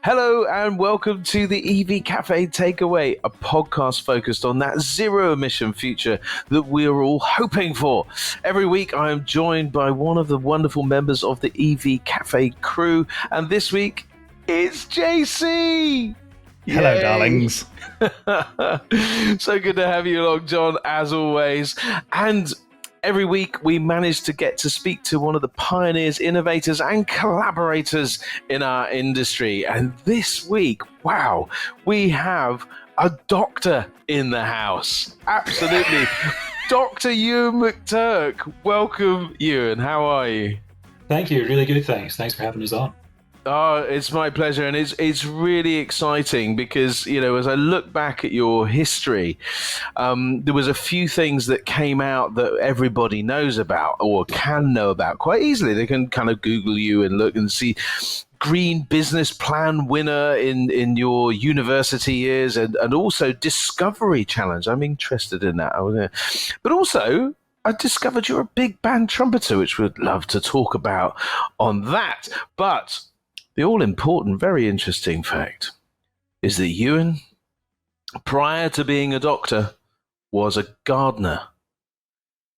Hello and welcome to the EV Cafe Takeaway, a podcast focused on that zero-emission future that we're all hoping for. Every week I am joined by one of the wonderful members of the EV Cafe crew, and this week it's JC! Hello, darlings. So good to have you along, John, as always. And every week we manage to get to speak to one of the pioneers, innovators, and collaborators in our industry. And this week, wow, we have a doctor in the house. Absolutely. Dr. Euan McTurk. Welcome, Euan. How are you? Thank you. Really good, thanks. Thanks for having us on. Oh, it's my pleasure, and it's really exciting because, you know, as I look back at your history, there was a few things that came out that everybody knows about or can know about quite easily. They can kind of Google you and look and see Green Business Plan winner in your university years, and also Discovery Challenge. I'm interested in that. But also, I discovered you're a big band trumpeter, which we'd love to talk about on that. But the all-important, very interesting fact is that Euan, prior to being a doctor, was a gardener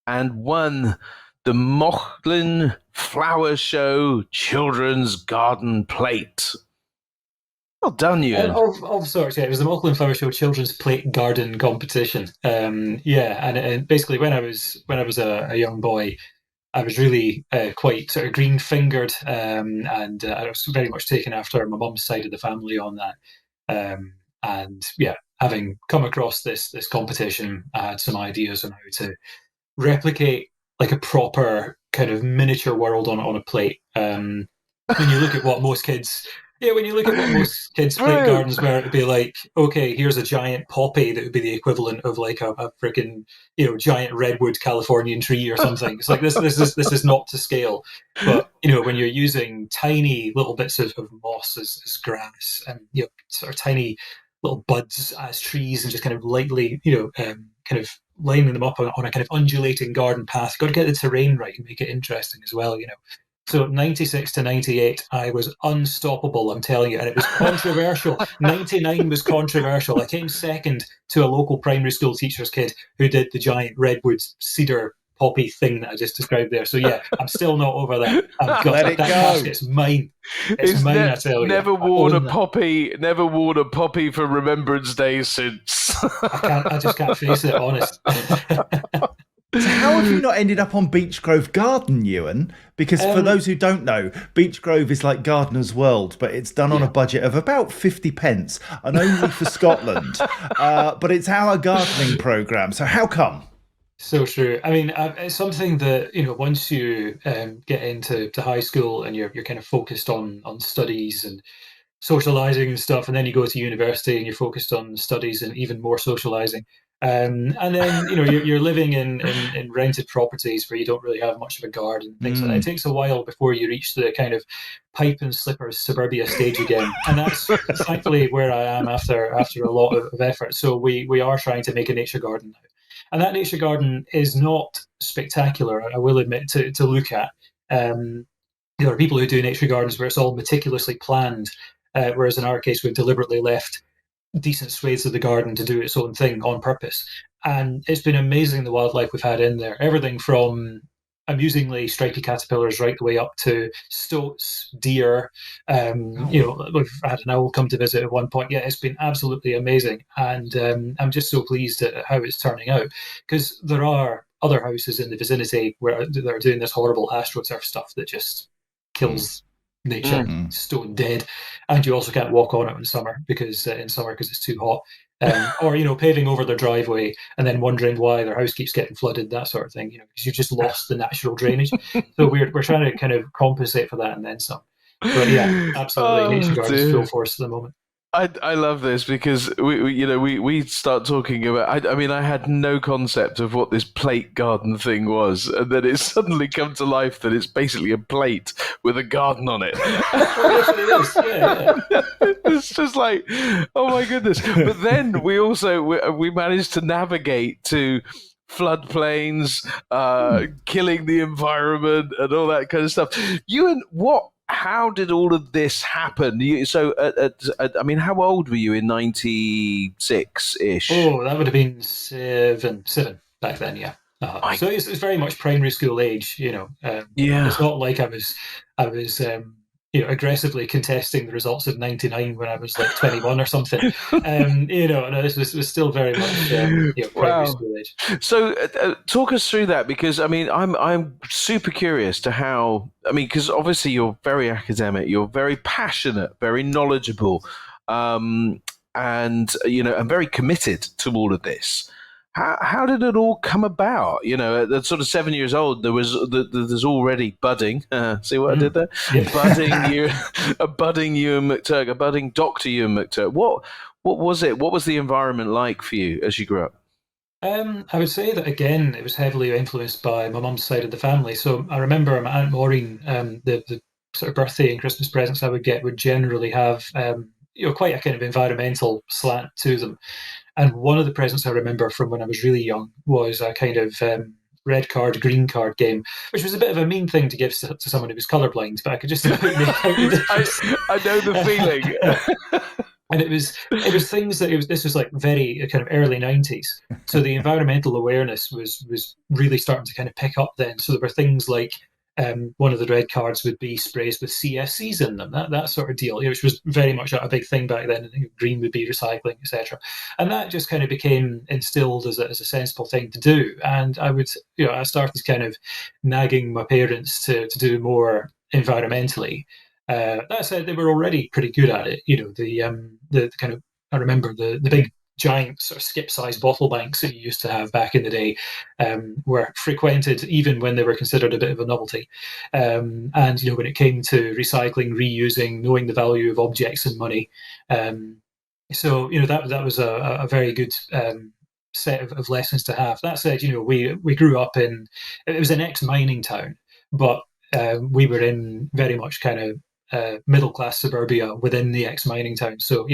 and won the Mochlin Flower Show Children's Garden Plate. Well done, Euan. Of sorts, yeah. It was the Mochlin Flower Show Children's Plate Garden Competition. And basically when I was a young boy, I was really quite sort of green-fingered, and I was very much taken after my mum's side of the family on that. Having come across this competition, I had some ideas on how to replicate like a proper kind of miniature world on a plate. When you look at what most kids... Yeah, when you look at what most kids' plate gardens were, it'd be like, okay, here's a giant poppy that would be the equivalent of like a freaking, giant redwood Californian tree or something. It's like this is not to scale. But when you're using tiny little bits of moss as grass and sort of tiny little buds as trees and just kind of lightly, kind of lining them up on a kind of undulating garden path, you've got to get the terrain right and make it interesting as well. So 96 to 98, I was unstoppable, I'm telling you, and it was controversial. 99 was controversial. I came second to a local primary school teacher's kid who did the giant redwood cedar poppy thing that I just described there. So yeah, I'm still not over that. I've got Let it that go. basket's mine. It's mine, I tell you. Never worn a poppy for Remembrance Day since. I just can't face it, honest. So how have you not ended up on Beech Grove Garden, Euan? Because for those who don't know, Beech Grove is like Gardener's World, but it's done on a budget of about 50 pence and only for Scotland. But it's our gardening programme. So how come? So true. I mean, it's something that, once you get into high school and you're kind of focused on studies and socializing and stuff, and then you go to university and you're focused on studies and even more socializing. And then, you're living in rented properties where you don't really have much of a garden, things like that. It takes a while before you reach the kind of pipe and slippers suburbia stage again. And that's thankfully where I am after a lot of effort. So we are trying to make a nature garden now. And that nature garden is not spectacular, I will admit, to look at. There are people who do nature gardens where it's all meticulously planned, whereas in our case, we've deliberately left decent swathes of the garden to do its own thing on purpose. And it's been amazing, the wildlife we've had in there. Everything from amusingly stripy caterpillars right the way up to stoats, deer. We've had an owl come to visit at one point. Yeah, it's been absolutely amazing. And I'm just so pleased at how it's turning out, because there are other houses in the vicinity where they're doing this horrible astroturf stuff that just kills nature, stone dead, and you also can't walk on it in summer because it's too hot, or paving over their driveway and then wondering why their house keeps getting flooded, that sort of thing, because you've just lost the natural drainage. So we're trying to kind of compensate for that and then some. But yeah, absolutely, nature gardens full force at the moment. I love this because we start talking about. I had no concept of what this plate garden thing was, and then it's suddenly come to life that it's basically a plate with a garden on it. It's just like, oh my goodness! But then we managed to navigate to floodplains, killing the environment, and all that kind of stuff. Euan, what how did all of this happen? I mean, how old were you in 96 ish? Oh, that would have been seven back then, yeah. My, So it's very much primary school age, it's yeah. not like I was aggressively contesting the results of '99 when I was like 21 or something. No, this was still very much primary Wow. school age. So, talk us through that, because I mean, I'm super curious to how. I mean, because obviously you're very academic, you're very passionate, very knowledgeable, and and very committed to all of this. How did it all come about? At sort of 7 years old, there's already budding. See what I did there? Yeah. Budding you, a budding Euan McTurk, a budding Doctor Euan McTurk. What was it? What was the environment like for you as you grew up? I would say that again, it was heavily influenced by my mum's side of the family. So I remember my Aunt Maureen, the sort of birthday and Christmas presents I would get would generally have, quite a kind of environmental slant to them. And one of the presents I remember from when I was really young was a kind of red card, green card game, which was a bit of a mean thing to give to someone who was colorblind, but I could just about make out the difference. I know the feeling. And it was things that this was like very kind of early 90s, so the environmental awareness was really starting to kind of pick up then. So there were things like one of the red cards would be sprays with CFCs in them, that sort of deal, which was very much a big thing back then. Green would be recycling, etc. And that just kind of became instilled as a sensible thing to do. And I started kind of nagging my parents to do more environmentally. That said, they were already pretty good at it. The kind of, I remember the big giant sort of skip-sized bottle banks that you used to have back in the day were frequented even when they were considered a bit of a novelty. And when it came to recycling, reusing, knowing the value of objects and money, so that was a very good set of lessons to have. That said, we grew up in, it was an ex-mining town, but we were in very much kind of middle class suburbia within the ex mining town. So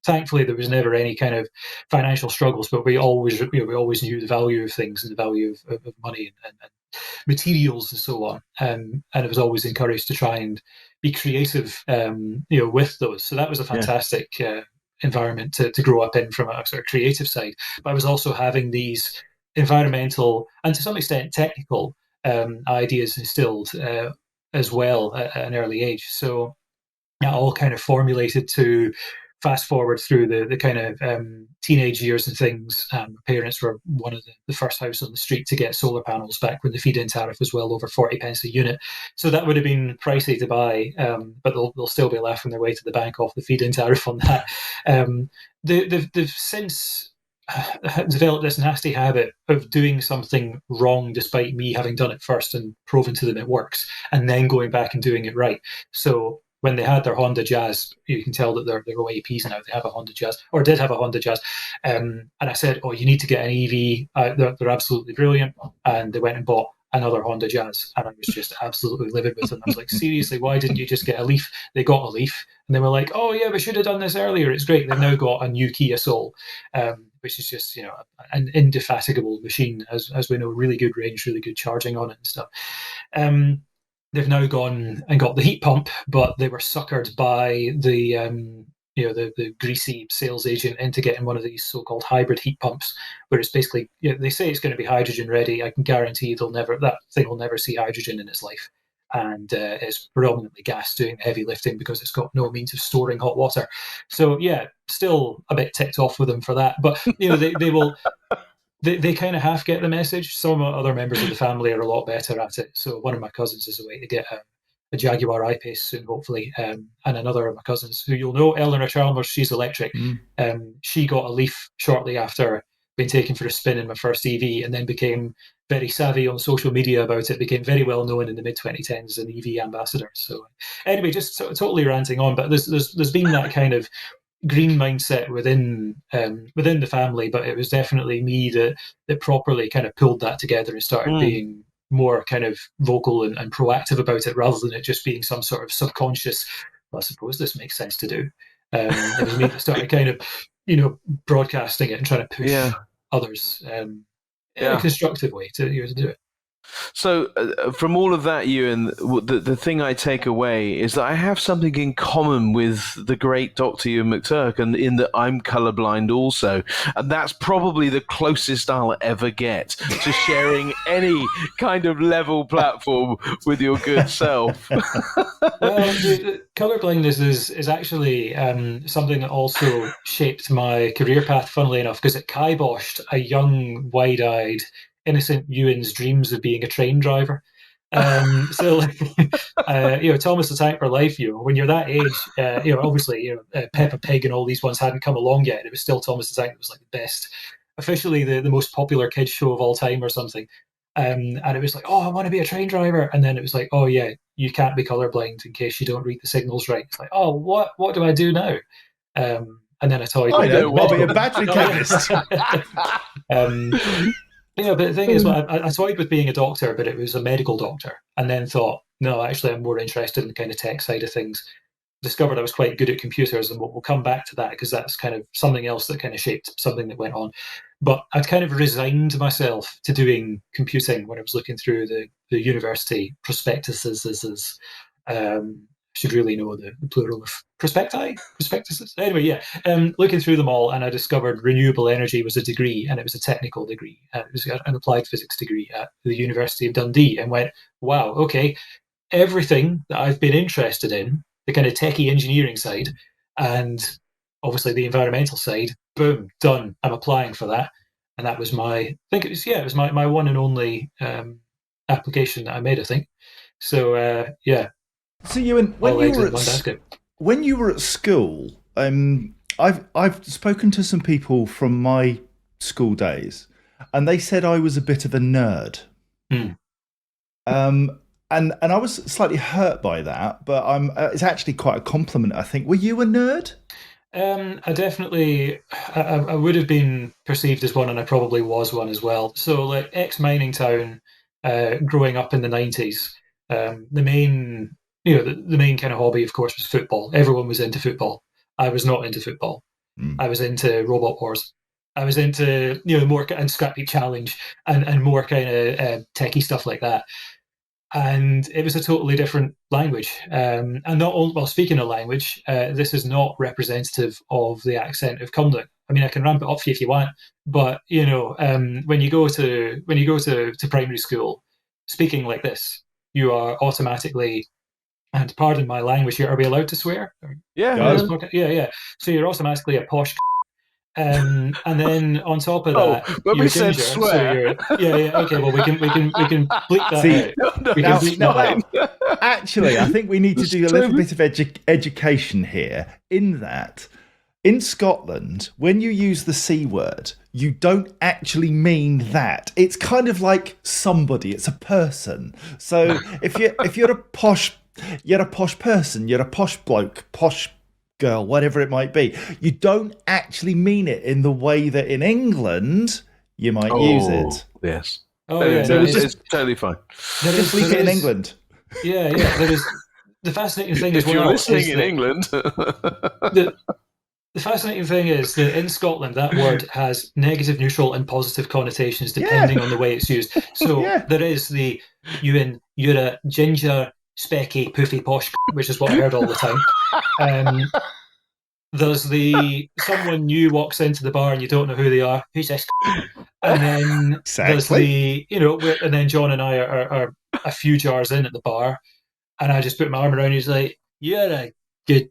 thankfully there was never any kind of financial struggles, but we always knew the value of things and the value of money and materials and so on. And it was always encouraged to try and be creative, with those. So that was a Yeah. fantastic environment to grow up in from a sort of creative side. But I was also having these environmental and to some extent technical ideas instilled as well at an early age. So that all kind of formulated to fast forward through the kind of teenage years and things. My parents were one of the first house on the street to get solar panels back when the feed-in tariff was well over 40 pence a unit. So that would have been pricey to buy, but they'll still be laughing their way to the bank off the feed-in tariff on that. They've since developed this nasty habit of doing something wrong despite me having done it first and proven to them it works, and then going back and doing it right. So when they had their Honda Jazz, you can tell that they're OAPs now. They have a Honda Jazz, or did have a Honda Jazz. And I said, "Oh, you need to get an EV. They're absolutely brilliant." And they went and bought another Honda Jazz, and I was just absolutely livid with them. I was like, "Seriously, why didn't you just get a Leaf?" They got a Leaf, and they were like, "Oh yeah, we should have done this earlier. It's great." They've now got a new Kia Soul, which is just an indefatigable machine, as we know, really good range, really good charging on it and stuff. They've now gone and got the heat pump, but they were suckered by the greasy sales agent into getting one of these so-called hybrid heat pumps, where it's basically, they say it's going to be hydrogen ready. I can guarantee that thing will never see hydrogen in its life, and it's predominantly gas doing the heavy lifting because it's got no means of storing hot water. So yeah, still a bit ticked off with them for that, but they will. They kind of half get the message. Some other members of the family are a lot better at it. So one of my cousins is away to get a Jaguar I-Pace soon, hopefully. And another of my cousins, who you'll know, Eleanor Chalmers, she's electric. She got a Leaf shortly after being taken for a spin in my first EV, and then became very savvy on social media about it, became very well known in the mid-2010s as an EV ambassador. So anyway, just totally ranting on, but there's been that kind of green mindset within the family, but it was definitely me that properly kind of pulled that together and started being more kind of vocal and proactive about it, rather than it just being some sort of subconscious, well, I suppose this makes sense to do. It was me that started kind of broadcasting it and trying to push others in a constructive way to do it. So, from all of that, Ewan, the thing I take away is that I have something in common with the great Dr. Euan McTurk, and in that I'm colorblind also. And that's probably the closest I'll ever get to sharing any kind of level platform with your good self. Well, the color blindness is actually something that also shaped my career path, funnily enough, because it kiboshed a young, wide-eyed, innocent Ewan's dreams of being a train driver. So, like, Thomas the Tank for Life. When you're that age, obviously, Peppa Pig and all these ones hadn't come along yet, and it was still Thomas the Tank that was like the best, officially the most popular kids show of all time or something. And it was like, oh, I want to be a train driver. And then it was like, oh, yeah, you can't be colorblind in case you don't read the signals right. It's like, oh, what do I do now? And then I toyed with I'll be a battery chemist. But the thing is, I toyed with being a doctor, but it was a medical doctor. And then thought, no, actually, I'm more interested in the kind of tech side of things. Discovered I was quite good at computers, and we'll come back to that because that's kind of something else that kind of shaped something that went on. But I'd kind of resigned myself to doing computing when I was looking through the university prospectuses. Should really know the plural of prospectuses. Anyway, yeah, looking through them all, and I discovered renewable energy was a degree, and it was a technical degree. It was an applied physics degree at the University of Dundee, and went, wow, okay, everything that I've been interested in, the kind of techie engineering side, and obviously the environmental side, boom, done. I'm applying for that. And that was it was my one and only application that I made, I think. So, yeah. So, Ewan, when you were at school, I've spoken to some people from my school days, and they said I was a bit of a nerd. Mm. And I was slightly hurt by that, but it's actually quite a compliment, I think. Were you a nerd? I definitely, I would have been perceived as one, and I probably was one as well. So, like, ex-mining town, growing up in the 90s, the main kind of hobby, of course, was football. Everyone was into football. I was not into football. I was into Robot Wars. I was into, more and Scrap Heap Challenge and more kind of techie stuff like that. And it was a totally different language. And not only, well, speaking of language, this is not representative of the accent of Cumnock. I mean, I can ramp it up for you if you want, but when you go to primary school, speaking like this, you are automatically, and pardon my language here, are we allowed to swear? Yeah. Yeah. So you're automatically a posh. And then on top of that, when you're we said ginger, swear, so okay. Well, we can bleep that out. Actually, I think we need to do a little bit of education here. In Scotland, when you use the C word, you don't actually mean that. It's kind of like somebody. It's a person. So if you're a posh, you're a posh person. You're a posh bloke, posh girl, whatever it might be. You don't actually mean it in the way that in England you might use it. Yes. Oh, yeah. It's totally fine. Just leave it in England. Yeah. There is the fascinating thing if you're listening in England. The fascinating thing is that in Scotland, that word has negative, neutral, and positive connotations depending on the way it's used. So there is the Ewan, you're a ginger, specky, poofy, posh, which is what I heard all the time. There's the someone new walks into the bar and you don't know who they are. Who's this? And then there's the and then John and I are a few jars in at the bar, and I just put my arm around you. He's like, "You're a good,"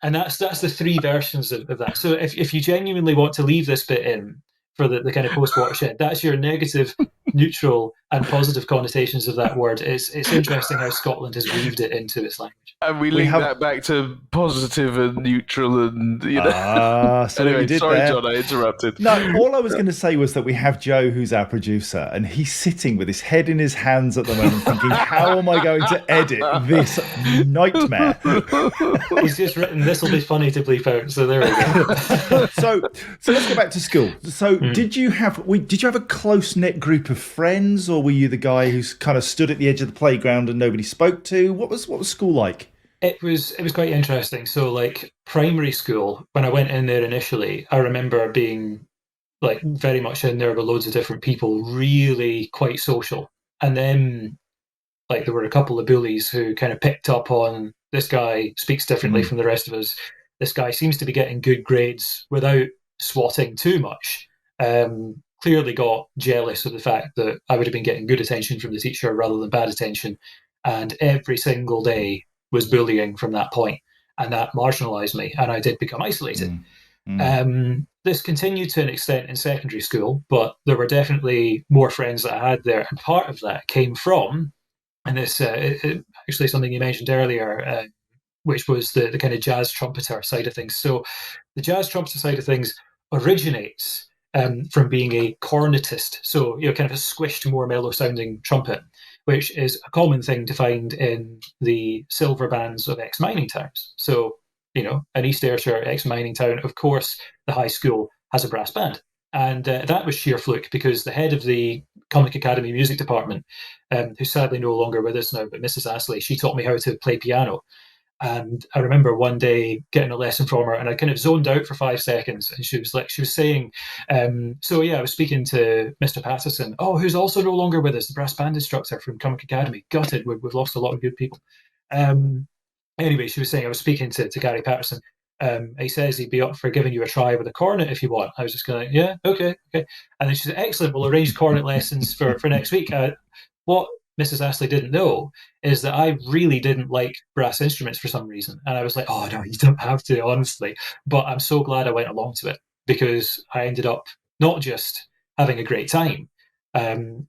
and that's the three versions of that. So if you genuinely want to leave this bit in for the kind of post-watershed, that's your negative, neutral, and positive connotations of that word. It's interesting how Scotland has weaved it into its language. And we link that back to positive and neutral and, so anyway, sorry, there. John, I interrupted. No, all I was going to say was that we have Joe, who's our producer, and he's sitting with his head in his hands at the moment thinking, how am I going to edit this nightmare? He's just written, this will be funny to bleep out, so there we go. So let's go back to school. So did you have a close-knit group of friends, or were you the guy who's kind of stood at the edge of the playground and nobody spoke to? What was school like? It was quite interesting. So, like, primary school, when I went in there initially, I remember being like very much in there with loads of different people, really quite social. And then, like, there were a couple of bullies who kind of picked up on, this guy speaks differently from the rest of us. This guy seems to be getting good grades without swatting too much. Clearly got jealous of the fact that I would have been getting good attention from the teacher rather than bad attention. And every single day was bullying from that point. And that marginalised me, and I did become isolated. This continued to an extent in secondary school, but there were definitely more friends that I had there. And part of that came from, and this actually something you mentioned earlier, which was the kind of jazz trumpeter side of things. So the jazz trumpeter side of things originates from being a cornetist, so kind of a squished, more mellow sounding trumpet, which is a common thing to find in the silver bands of ex-mining towns. So, an East Ayrshire ex-mining town, of course, the high school has a brass band. And that was sheer fluke, because the head of the Comic Academy music department, who's sadly no longer with us now, but Mrs. Astley, she taught me how to play piano. And I remember one day getting a lesson from her, and I kind of zoned out for 5 seconds. And she was saying, so yeah, I was speaking to Mr. Patterson, who's also no longer with us, the brass band instructor from Comic Academy. Gutted, we've lost a lot of good people. Anyway, she was saying I was speaking to Gary Patterson. He says he'd be up for giving you a try with a cornet if you want. I was just going, yeah, okay. And then she said, excellent, we'll arrange cornet lessons for next week. What Mrs. Astley didn't know is that I really didn't like brass instruments for some reason. And I was like, oh, no, you don't have to, honestly. But I'm so glad I went along to it, because I ended up not just having a great time,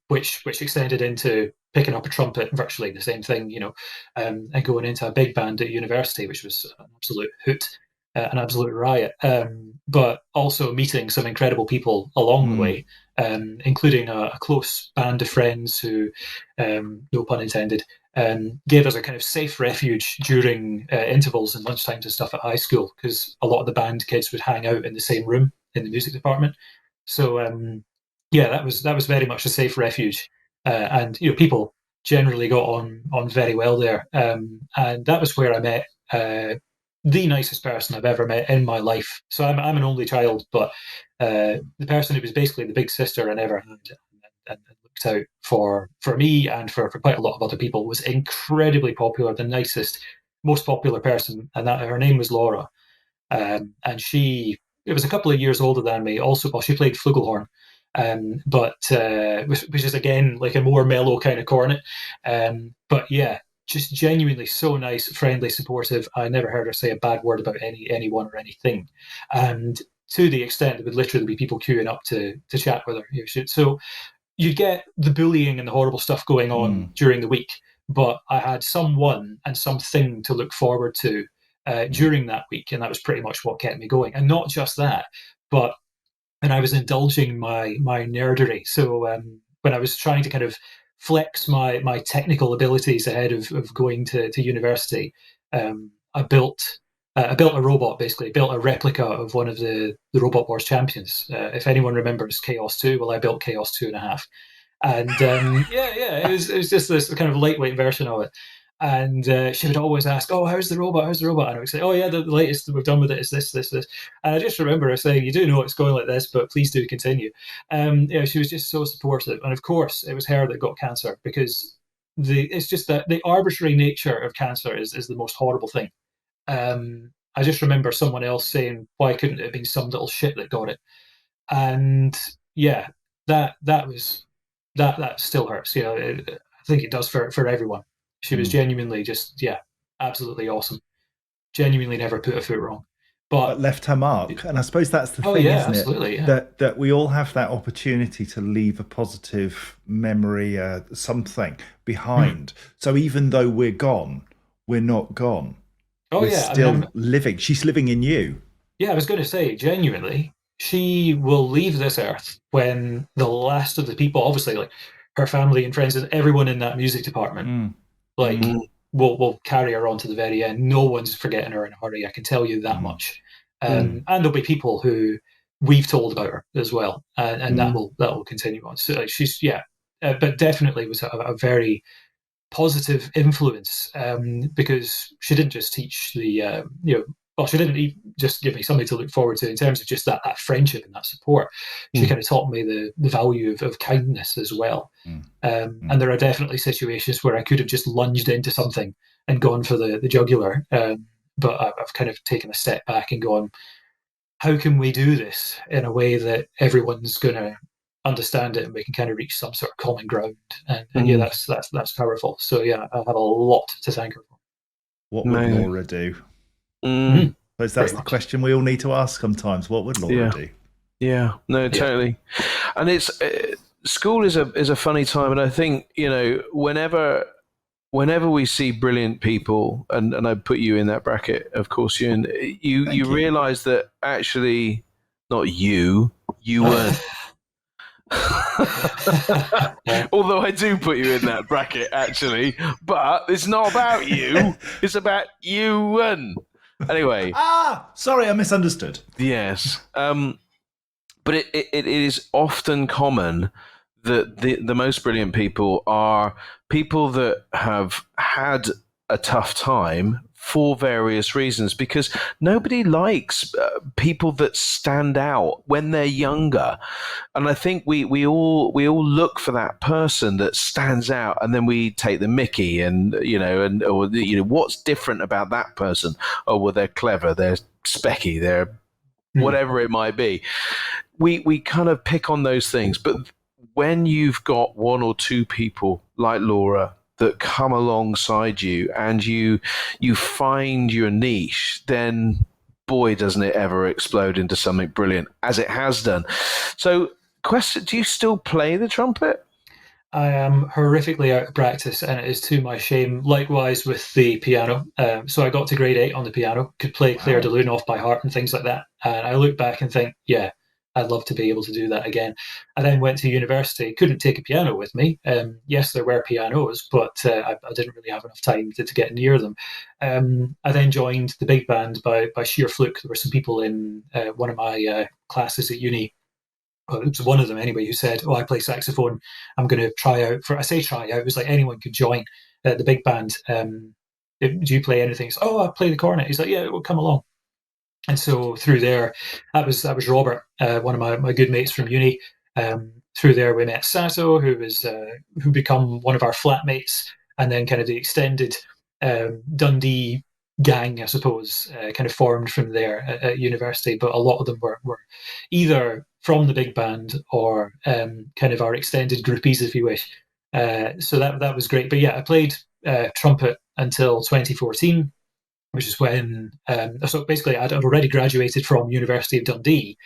which extended into picking up a trumpet, virtually the same thing, and going into a big band at university, which was an absolute hoot. An absolute riot, but also meeting some incredible people along the way, including a close band of friends who, no pun intended, gave us a kind of safe refuge during intervals and lunchtimes and stuff at high school, because a lot of the band kids would hang out in the same room in the music department. So yeah, that was very much a safe refuge, and people generally got on very well there, and that was where I met the nicest person I've ever met in my life. So I'm an only child, but the person who was basically the big sister I never had and looked out for me and for quite a lot of other people, was incredibly popular, the nicest, most popular person, and that her name was Laura. And it was a couple of years older than me. Also, well, she played flugelhorn, but which is again like a more mellow kind of cornet. But yeah, just genuinely so nice, friendly, supportive. I never heard her say a bad word about anyone or anything, and to the extent there would literally be people queuing up to chat with her. So you get the bullying and the horrible stuff going on during the week, but I had someone and something to look forward to during that week, and that was pretty much what kept me going. And not just that, but and I was indulging my nerdery. So when I was trying to kind of flex my technical abilities ahead of going to university, I built a robot, basically built a replica of one of the Robot Wars champions. If anyone remembers Chaos 2, well, I built Chaos 2.5. And it was just this kind of lightweight version of it. And she would always ask, "Oh, how's the robot? How's the robot?" And I would say, "Oh yeah, the latest that we've done with it is this, this, this." And I just remember her saying, "You do know it's going like this, but please do continue." She was just so supportive, and of course, it was her that got cancer, because it's just that the arbitrary nature of cancer is the most horrible thing. I just remember someone else saying, "Why couldn't it have been some little shit that got it?" And yeah, that still hurts. I think it does for everyone. She was genuinely just, absolutely awesome. Genuinely never put a foot wrong. But left her mark. And I suppose that's the thing, isn't absolutely, it? That we all have that opportunity to leave a positive memory, something behind. So even though we're gone, we're not gone. We're still living. She's living in you. Yeah, I was going to say, genuinely, she will leave this earth when the last of the people, obviously, like her family and friends and everyone in that music department, will carry her on to the very end. No one's forgetting her in a hurry, I can tell you that much. And there'll be people who we've told about her as well, and that will continue on. So she's but definitely was a very positive influence, because she didn't just teach the she didn't just give me something to look forward to in terms of just that friendship and that support. She kind of taught me the value of kindness as well. And there are definitely situations where I could have just lunged into something and gone for the jugular. But I've kind of taken a step back and gone, how can we do this in a way that everyone's going to understand it and we can kind of reach some sort of common ground? And yeah, that's powerful. So yeah, I have a lot to thank her for. What would Laura do? Because that's the question we all need to ask sometimes. What would Laura do? Yeah, no, totally. And it's school is a funny time, and I think, you know, whenever we see brilliant people, and I put you in that bracket, of course, you realize that actually not you weren't. Although I do put you in that bracket, actually, but it's not about you. It's about you. Anyway. Sorry, I misunderstood. Yes. But it is often common that the most brilliant people are people that have had a tough time for various reasons, because nobody likes people that stand out when they're younger. And I think we all look for that person that stands out, and then we take the mickey, and what's different about that person? Oh, well, they're clever, they're specky, they're whatever it might be. We kind of pick on those things, but when you've got one or two people like Laura that come alongside you and you find your niche, then boy, doesn't it ever explode into something brilliant, as it has done. So, question, do you still play the trumpet? I am horrifically out of practice, and it is to my shame. Likewise with the piano. So I got to grade 8 on the piano, could play Claire de Lune off by heart and things like that. And I look back and think, yeah, I'd love to be able to do that again. I then went to university, couldn't take a piano with me. Yes, there were pianos, but I didn't really have enough time to get near them. I then joined the big band by sheer fluke. There were some people in one of my classes at uni, well, it was one of them anyway, who said, I play saxophone. I'm going to try out I say try out, it was like anyone could join the big band. Do you play anything? So, I play the cornet. He's like, yeah, well, come along. And so through there, that was Robert, one of my good mates from uni. Through there, we met Sato, who become one of our flatmates, and then kind of the extended Dundee gang, I suppose, kind of formed from there at university. But a lot of them were either from the big band or kind of our extended groupies, if you wish. So that was great. But yeah, I played trumpet until 2014. Which is when, so basically I'd already graduated from University of Dundee,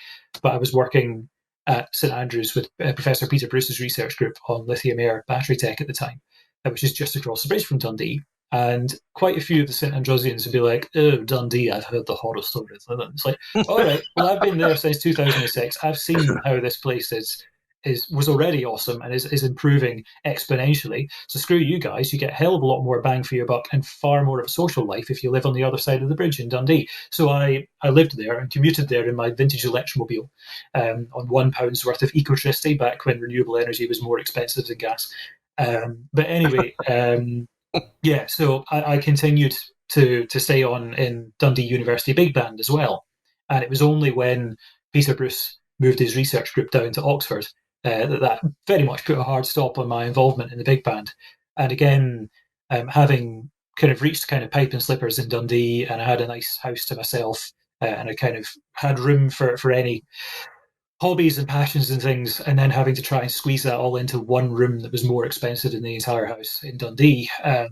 but I was working at St Andrews with Professor Peter Bruce's research group on lithium-air battery tech at the time, which is just across the bridge from Dundee. And quite a few of the St Androsians would be like, oh, Dundee, I've heard the horror stories. And it's like, all right, well, I've been there since 2006. I've seen how this place was already awesome and is improving exponentially. So screw you guys, you get a hell of a lot more bang for your buck and far more of a social life if you live on the other side of the bridge in Dundee. So I lived there and commuted there in my vintage electromobile on £1 worth of electricity back when renewable energy was more expensive than gas. But anyway, yeah, so I continued to stay on in Dundee University Big Band as well. And it was only when Peter Bruce moved his research group down to Oxford that very much put a hard stop on my involvement in the big band. And again, having kind of reached kind of pipe and slippers in Dundee, and I had a nice house to myself, and I kind of had room for any hobbies and passions and things, and then having to try and squeeze that all into one room that was more expensive than the entire house in Dundee. I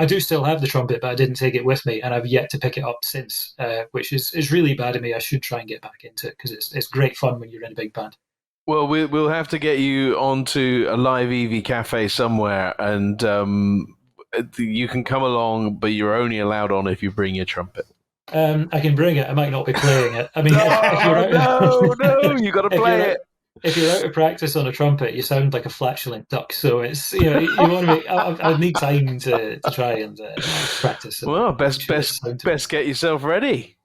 do still have the trumpet, but I didn't take it with me, and I've yet to pick it up since, which is really bad of me. I should try and get back into it because it's great fun when you're in a big band. Well, we'll have to get you onto a live EV cafe somewhere, and you can come along, but you're only allowed on if you bring your trumpet. I can bring it. I might not be playing it. I mean, if you're out no, you got to play it. If you're out of practice on a trumpet, you sound like a flatulent duck. So it's you want to be. I need time to try and practice. Well, best get yourself ready.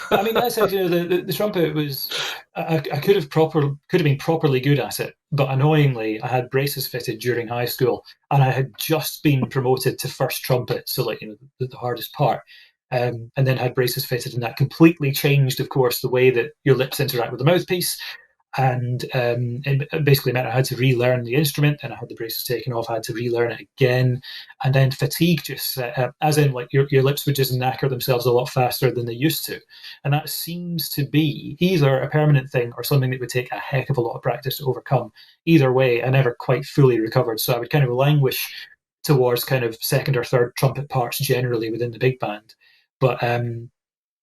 I mean, that's the trumpet was. I could have been properly good at it, but annoyingly, I had braces fitted during high school, and I had just been promoted to first trumpet, so the hardest part. and then had braces fitted, and that completely changed, of course, the way that your lips interact with the mouthpiece. And it basically meant I had to relearn the instrument, and I had the braces taken off, I had to relearn it again. And then fatigue just set up, as in like your lips would just knacker themselves a lot faster than they used to. And that seems to be either a permanent thing or something that would take a heck of a lot of practice to overcome. Either way, I never quite fully recovered. So I would kind of languish towards kind of second or third trumpet parts generally within the big band. But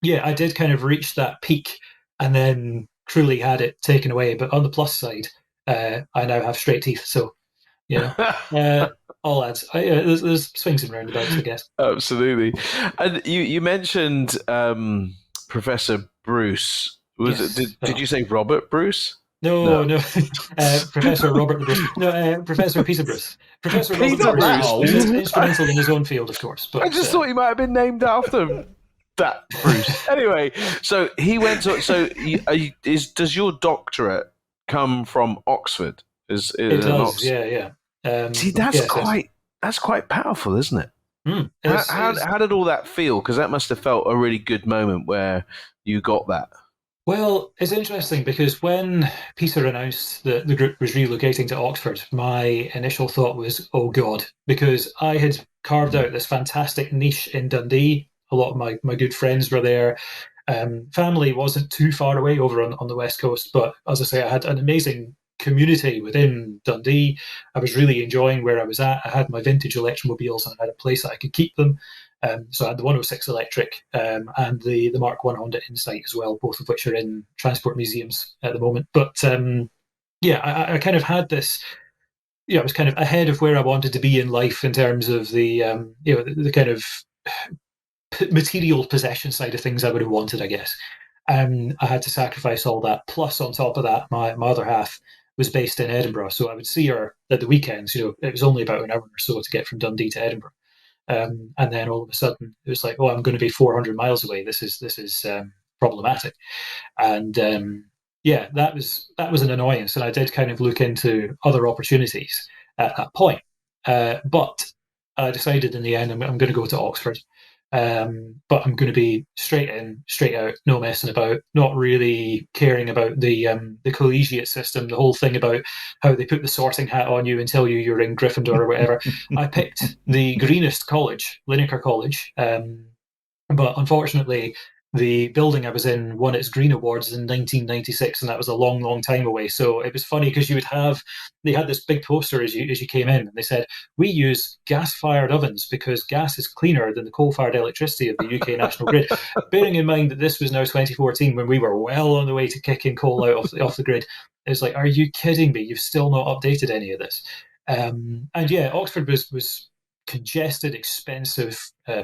yeah, I did kind of reach that peak and then cruelly had it taken away. But on the plus side, I now have straight teeth. So, you know, all adds. There's swings and roundabouts, I guess. Absolutely. And you mentioned Professor Bruce. Yes. Did you say Robert Bruce? No. Professor Robert the Bruce. No, Professor Peter Bruce. Professor Robert Peter Bruce Bruce. was instrumental in his own field, of course. But I just thought he might have been named after that Bruce. Anyway, so he went to. So does your doctorate come from Oxford? it does. Yeah. See, that's quite powerful, isn't it? How did all that feel? Because that must have felt a really good moment where you got that. Well, it's interesting because when Peter announced that the group was relocating to Oxford, my initial thought was, oh God, because I had carved out this fantastic niche in Dundee. A lot of my good friends were there. Family wasn't too far away over on the West Coast, but as I say, I had an amazing community within Dundee. I was really enjoying where I was at. I had my vintage electromobiles and I had a place that I could keep them. So I had the 106 Electric and the Mark I Honda Insight as well, both of which are in transport museums at the moment. But yeah, I kind of had this. I was kind of ahead of where I wanted to be in life in terms of the the kind of material possession side of things I would have wanted, I guess. I had to sacrifice all that. Plus, on top of that, my other half was based in Edinburgh, so I would see her at the weekends. It was only about an hour or so to get from Dundee to Edinburgh. And then all of a sudden it was like, oh, I'm going to be 400 miles away. This is problematic. And yeah, that was an annoyance. And I did kind of look into other opportunities at that point. But I decided in the end I'm going to go to Oxford. But I'm going to be straight in, straight out, no messing about, not really caring about the collegiate system, the whole thing about how they put the sorting hat on you and tell you you're in Gryffindor or whatever. I picked the greenest college, Linacre College, but unfortunately the building I was in won its Green Awards in 1996, and that was a long, long time away. So it was funny because they had this big poster as you came in, and they said, we use gas-fired ovens because gas is cleaner than the coal-fired electricity of the UK national grid. Bearing in mind that this was now 2014 when we were well on the way to kicking coal out off the grid. It's like, are you kidding me? You've still not updated any of this. And yeah, Oxford was congested, expensive,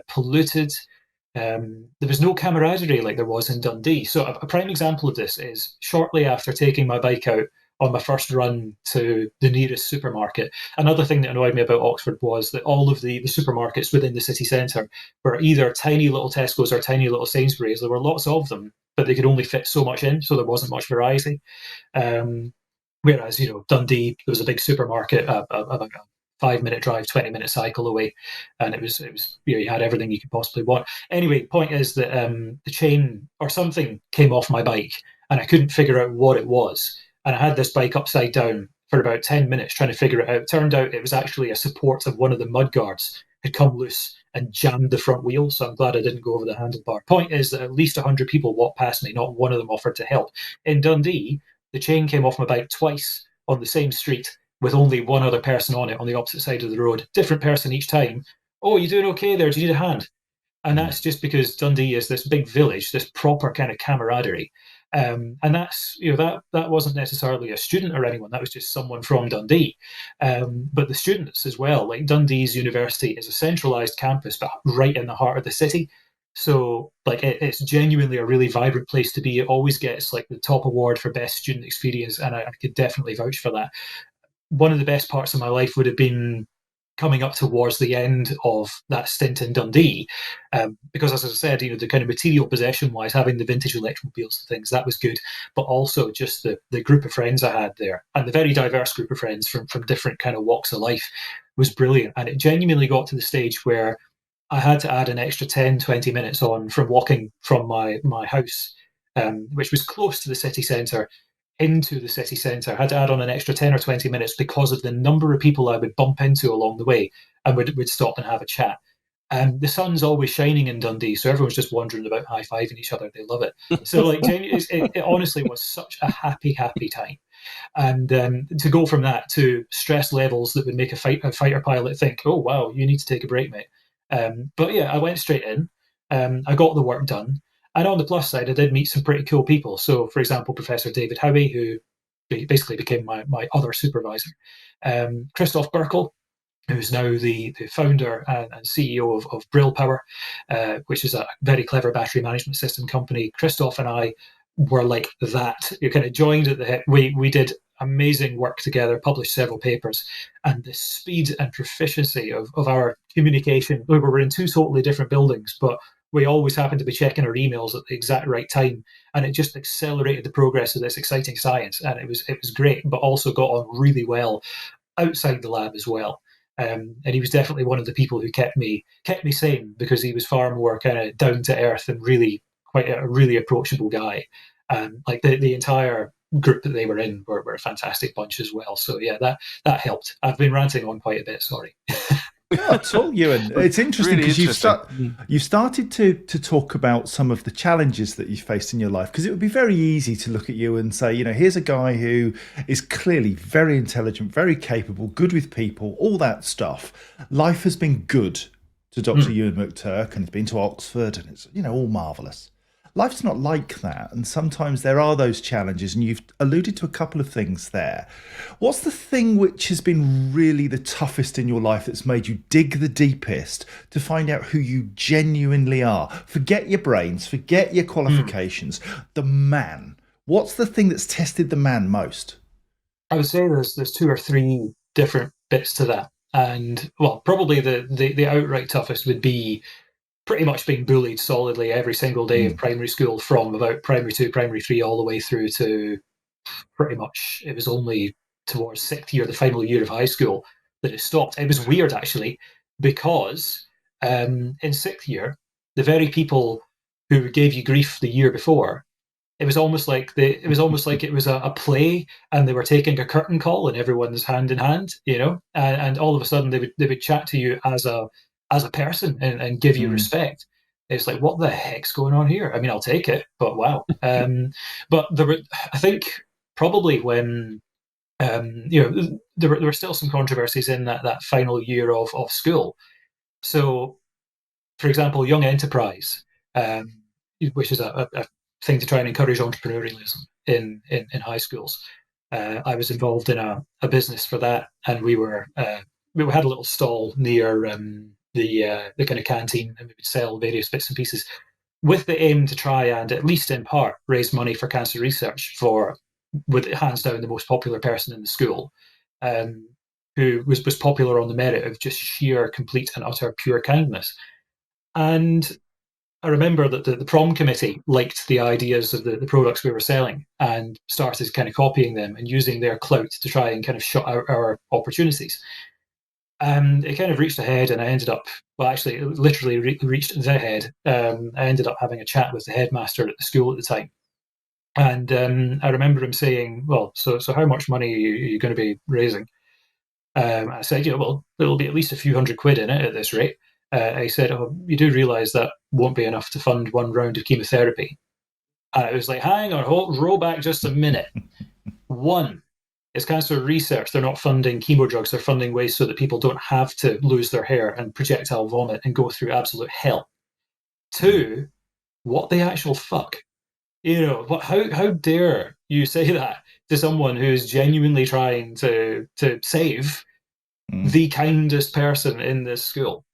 polluted. There was no camaraderie like there was in Dundee. So a prime example of this is shortly after taking my bike out on my first run to the nearest supermarket. Another thing that annoyed me about Oxford was that all of the supermarkets within the city centre were either tiny little Tesco's or tiny little Sainsbury's. There were lots of them, but they could only fit so much in, so there wasn't much variety. Whereas, Dundee, there was a big supermarket, about a 5-minute drive, 20-minute cycle away, and it was you had everything you could possibly want. Anyway, point is that the chain or something came off my bike, and I couldn't figure out what it was. And I had this bike upside down for about 10 minutes trying to figure it out. It turned out it was actually a support of one of the mudguards had come loose and jammed the front wheel. So I'm glad I didn't go over the handlebar. Point is that at least 100 people walked past me. Not one of them offered to help. In Dundee, the chain came off my bike twice on the same street with only one other person on it on the opposite side of the road. Different person each time. Oh, you doing okay there? Do you need a hand? And that's just because Dundee is this big village, this proper kind of camaraderie. And that's, that wasn't necessarily a student or anyone, that was just someone from Dundee. But the students as well, like Dundee's university is a centralised campus, but right in the heart of the city. So like it's genuinely a really vibrant place to be. It always gets like the top award for best student experience, and I could definitely vouch for that. One of the best parts of my life would have been coming up towards the end of that stint in Dundee, because as I said, the kind of material possession-wise, having the vintage electromobiles and things, that was good, but also just the group of friends I had there, and the very diverse group of friends from different kind of walks of life was brilliant. And it genuinely got to the stage where I had to add an extra 10, 20 minutes on from walking from my house, which was close to the city centre, into the city centre. I had to add on an extra 10 or 20 minutes because of the number of people I would bump into along the way and would stop and have a chat. The sun's always shining in Dundee, so everyone's just wandering about high-fiving each other. They love it. So, like, it honestly was such a happy time. And to go from that to stress levels that would make a fighter pilot think, oh, wow, you need to take a break, mate. But yeah, I went straight in. I got the work done. And on the plus side, I did meet some pretty cool people. So, for example, Professor David Howie, who basically became my other supervisor. Christoph Burkle, who's now the founder and CEO of Brill Power, which is a very clever battery management system company. Christoph and I were like that. You kind of joined at the hip. We did amazing work together, published several papers, and the speed and proficiency of our communication. We were in two totally different buildings, but we always happened to be checking our emails at the exact right time, and it just accelerated the progress of this exciting science. And it was great, but also got on really well outside the lab as well. And he was definitely one of the people who kept me sane, because he was far more kind of down to earth and really quite a really approachable guy. Like the entire group that they were in were a fantastic bunch as well. So yeah, that helped. I've been ranting on quite a bit. Sorry. Not at all, Euan. It's interesting because Really you've started to talk about some of the challenges that you faced in your life, because it would be very easy to look at you and say, you know, here's a guy who is clearly very intelligent, very capable, good with people, all that stuff. Life has been good to Dr. Euan McTurk, and he's been to Oxford, and it's, you know, all marvellous. Life's not like that, and sometimes there are those challenges, and you've alluded to a couple of things there. What's the thing which has been really the toughest in your life that's made you dig the deepest to find out who you genuinely are? Forget your brains, forget your qualifications. The man. What's the thing that's tested the man most? I would say there's two or three different bits to that, and well, probably the outright toughest would be pretty much being bullied solidly every single day of primary school, from about primary 2, primary 3, all the way through to pretty much, it was only towards 6th year, the final year of high school, that it stopped. It was weird, actually, because in 6th year, the very people who gave you grief the year before, it was almost like it was a play, and they were taking a curtain call, and everyone's hand in hand, you know, and all of a sudden they would chat to you as a person and give you respect. It's like, what the heck's going on here? I mean, I'll take it, but wow. But I think probably when you know, there were still some controversies in that final year of school. So, for example, Young Enterprise, which is a thing to try and encourage entrepreneurialism in high schools. I was involved in a business for that, and we had a little stall near the kind of canteen, and we would sell various bits and pieces with the aim to try and, at least in part, raise money for cancer research for, with hands down, the most popular person in the school, who was popular on the merit of just sheer, complete and utter pure kindness. And I remember that the prom committee liked the ideas of the products we were selling and started kind of copying them and using their clout to try and kind of shut out our opportunities. And it kind of reached ahead, and I ended up, well, actually, it literally reached the head. I ended up having a chat with the headmaster at the school at the time. And I remember him saying, well, so how much money are you going to be raising? I said, well, there'll be at least a few £100 in it at this rate. I said, oh, you do realise that won't be enough to fund one round of chemotherapy? And it was like, hang on, roll back just a minute. One, it's cancer research. They're not funding chemo drugs. They're funding ways so that people don't have to lose their hair and projectile vomit and go through absolute hell. Two, what the actual fuck? How dare you say that to someone who's genuinely trying to save the kindest person in this school?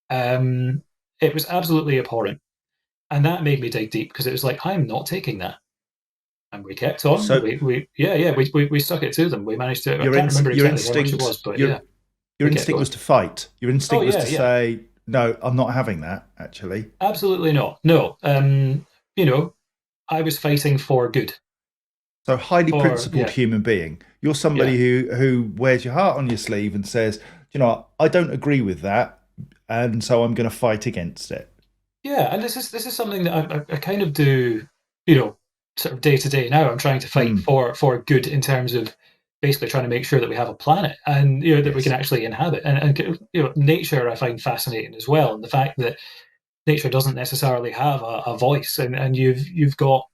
It was absolutely abhorrent. And that made me dig deep, because it was like, I'm not taking that. And we kept on. So we stuck it to them. We managed to. I can't remember exactly how much it was, but your instinct was to fight. Your instinct was to say, no, I'm not having that. Actually, absolutely not. No, I was fighting for good. So highly principled human being. You're somebody who wears your heart on your sleeve and says, I don't agree with that, and so I'm going to fight against it. Yeah, and this is something that I kind of do, sort of day to day now. I'm trying to fight Mm, for good in terms of basically trying to make sure that we have a planet and that we can yes. actually inhabit. And nature I find fascinating as well, and the fact that nature doesn't necessarily have a voice, and you've got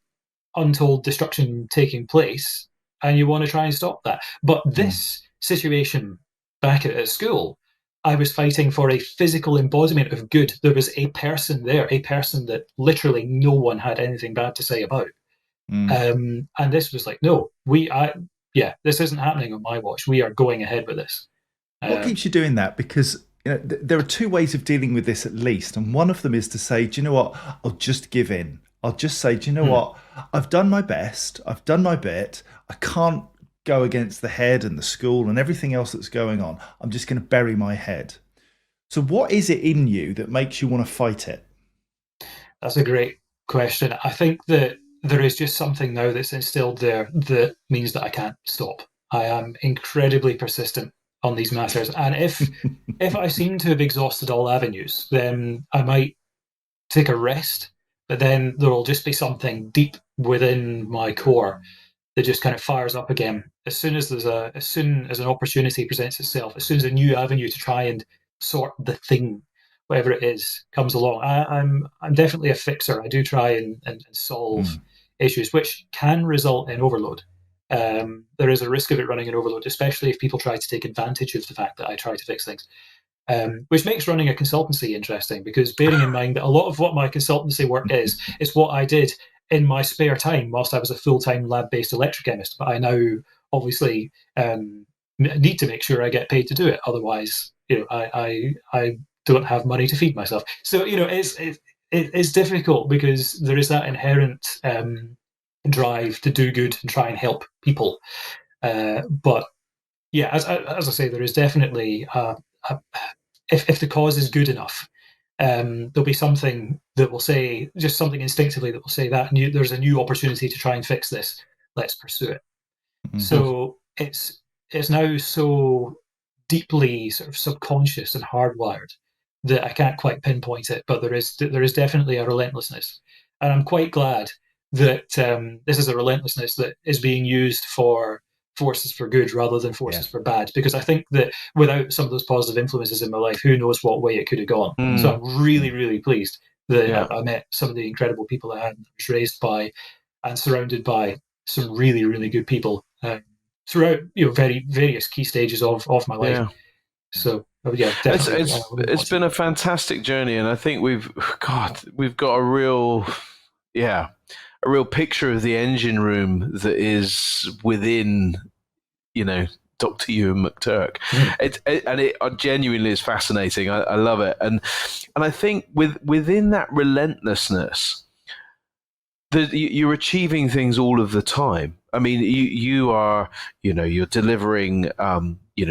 untold destruction taking place, and you want to try and stop that. But Mm, this situation back at school, I was fighting for a physical embodiment of good. There was a person there, a person that literally no one had anything bad to say about. mm. And this was like, no, this isn't happening on my watch. We are going ahead with this. What Um, keeps you doing that? Because there are two ways of dealing with this at least, and one of them is to say, "Do you know what? I'll just give in. I'll just say, do you know hmm. what? I've done my best. I've done my bit. I can't go against the head and the school and everything else that's going on. I'm just going to bury my head." So, what is it in you that makes you want to fight it? That's a great question. I think that there is just something now that's instilled there that means that I can't stop. I am incredibly persistent on these matters, and if I seem to have exhausted all avenues, then I might take a rest. But then there will just be something deep within my core that just kind of fires up again as soon as an opportunity presents itself, as soon as a new avenue to try and sort the thing, whatever it is, comes along. I'm definitely a fixer. I do try and solve Mm, issues, which can result in overload. There is a risk of it running in overload, especially if people try to take advantage of the fact that I try to fix things. Which makes running a consultancy interesting, because bearing in mind that a lot of what my consultancy work is what I did in my spare time whilst I was a full-time lab-based electrochemist. But I now obviously need to make sure I get paid to do it. Otherwise, I don't have money to feed myself. So it's difficult because there is that inherent drive to do good and try and help people. But yeah, as I say, there is definitely a if the cause is good enough, there'll be something that will say, just something instinctively that will say that there's a new opportunity to try and fix this. Let's pursue it. mhm. So it's now so deeply sort of subconscious and hardwired that I can't quite pinpoint it, but there is definitely a relentlessness, and I'm quite glad that this is a relentlessness that is being used for forces for good rather than Yeah. forces for bad. Because I think that without some of those positive influences in my life, who knows what way it could have gone. So Mm, I'm really, Mm. really pleased that yeah. I met some of the incredible people I was raised by and surrounded by some really, really good people throughout very various key stages of my life. Yeah. So yeah, It's definitely it's wouldn't it's want to. been a fantastic journey, and I think we've got a real, yeah, a real picture of the engine room that is within, you know, Dr. Euan McTurk. Mm. It genuinely is fascinating. I love it, and I think within that relentlessness, you're achieving things all of the time. I mean, you are, you're delivering,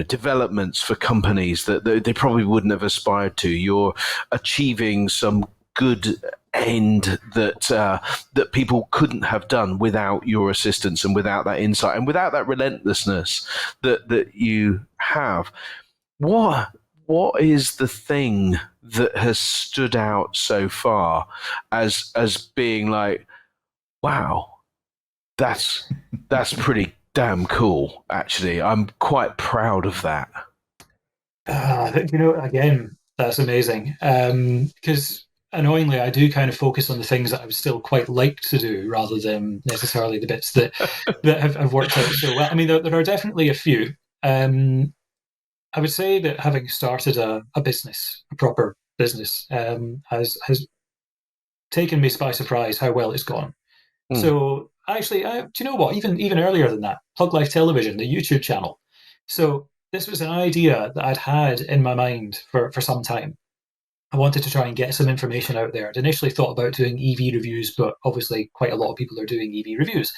developments for companies that they probably wouldn't have aspired to. You're achieving some good end that people couldn't have done without your assistance and without that insight and without that relentlessness that you have. What what is the thing that has stood out so far as being like, wow, that's pretty damn cool. Actually, I'm quite proud of that. Again, that's amazing. Because annoyingly, I do kind of focus on the things that I would still quite like to do rather than necessarily the bits that have worked out so well. I mean, there are definitely a few. Um, I would say that having started a business, a proper business, has taken me by surprise how well it's gone. Mm. So actually, do you know what? Even earlier than that, Plug Life Television, the YouTube channel. So this was an idea that I'd had in my mind for some time. I wanted to try and get some information out there. I'd initially thought about doing EV reviews, but obviously quite a lot of people are doing EV reviews.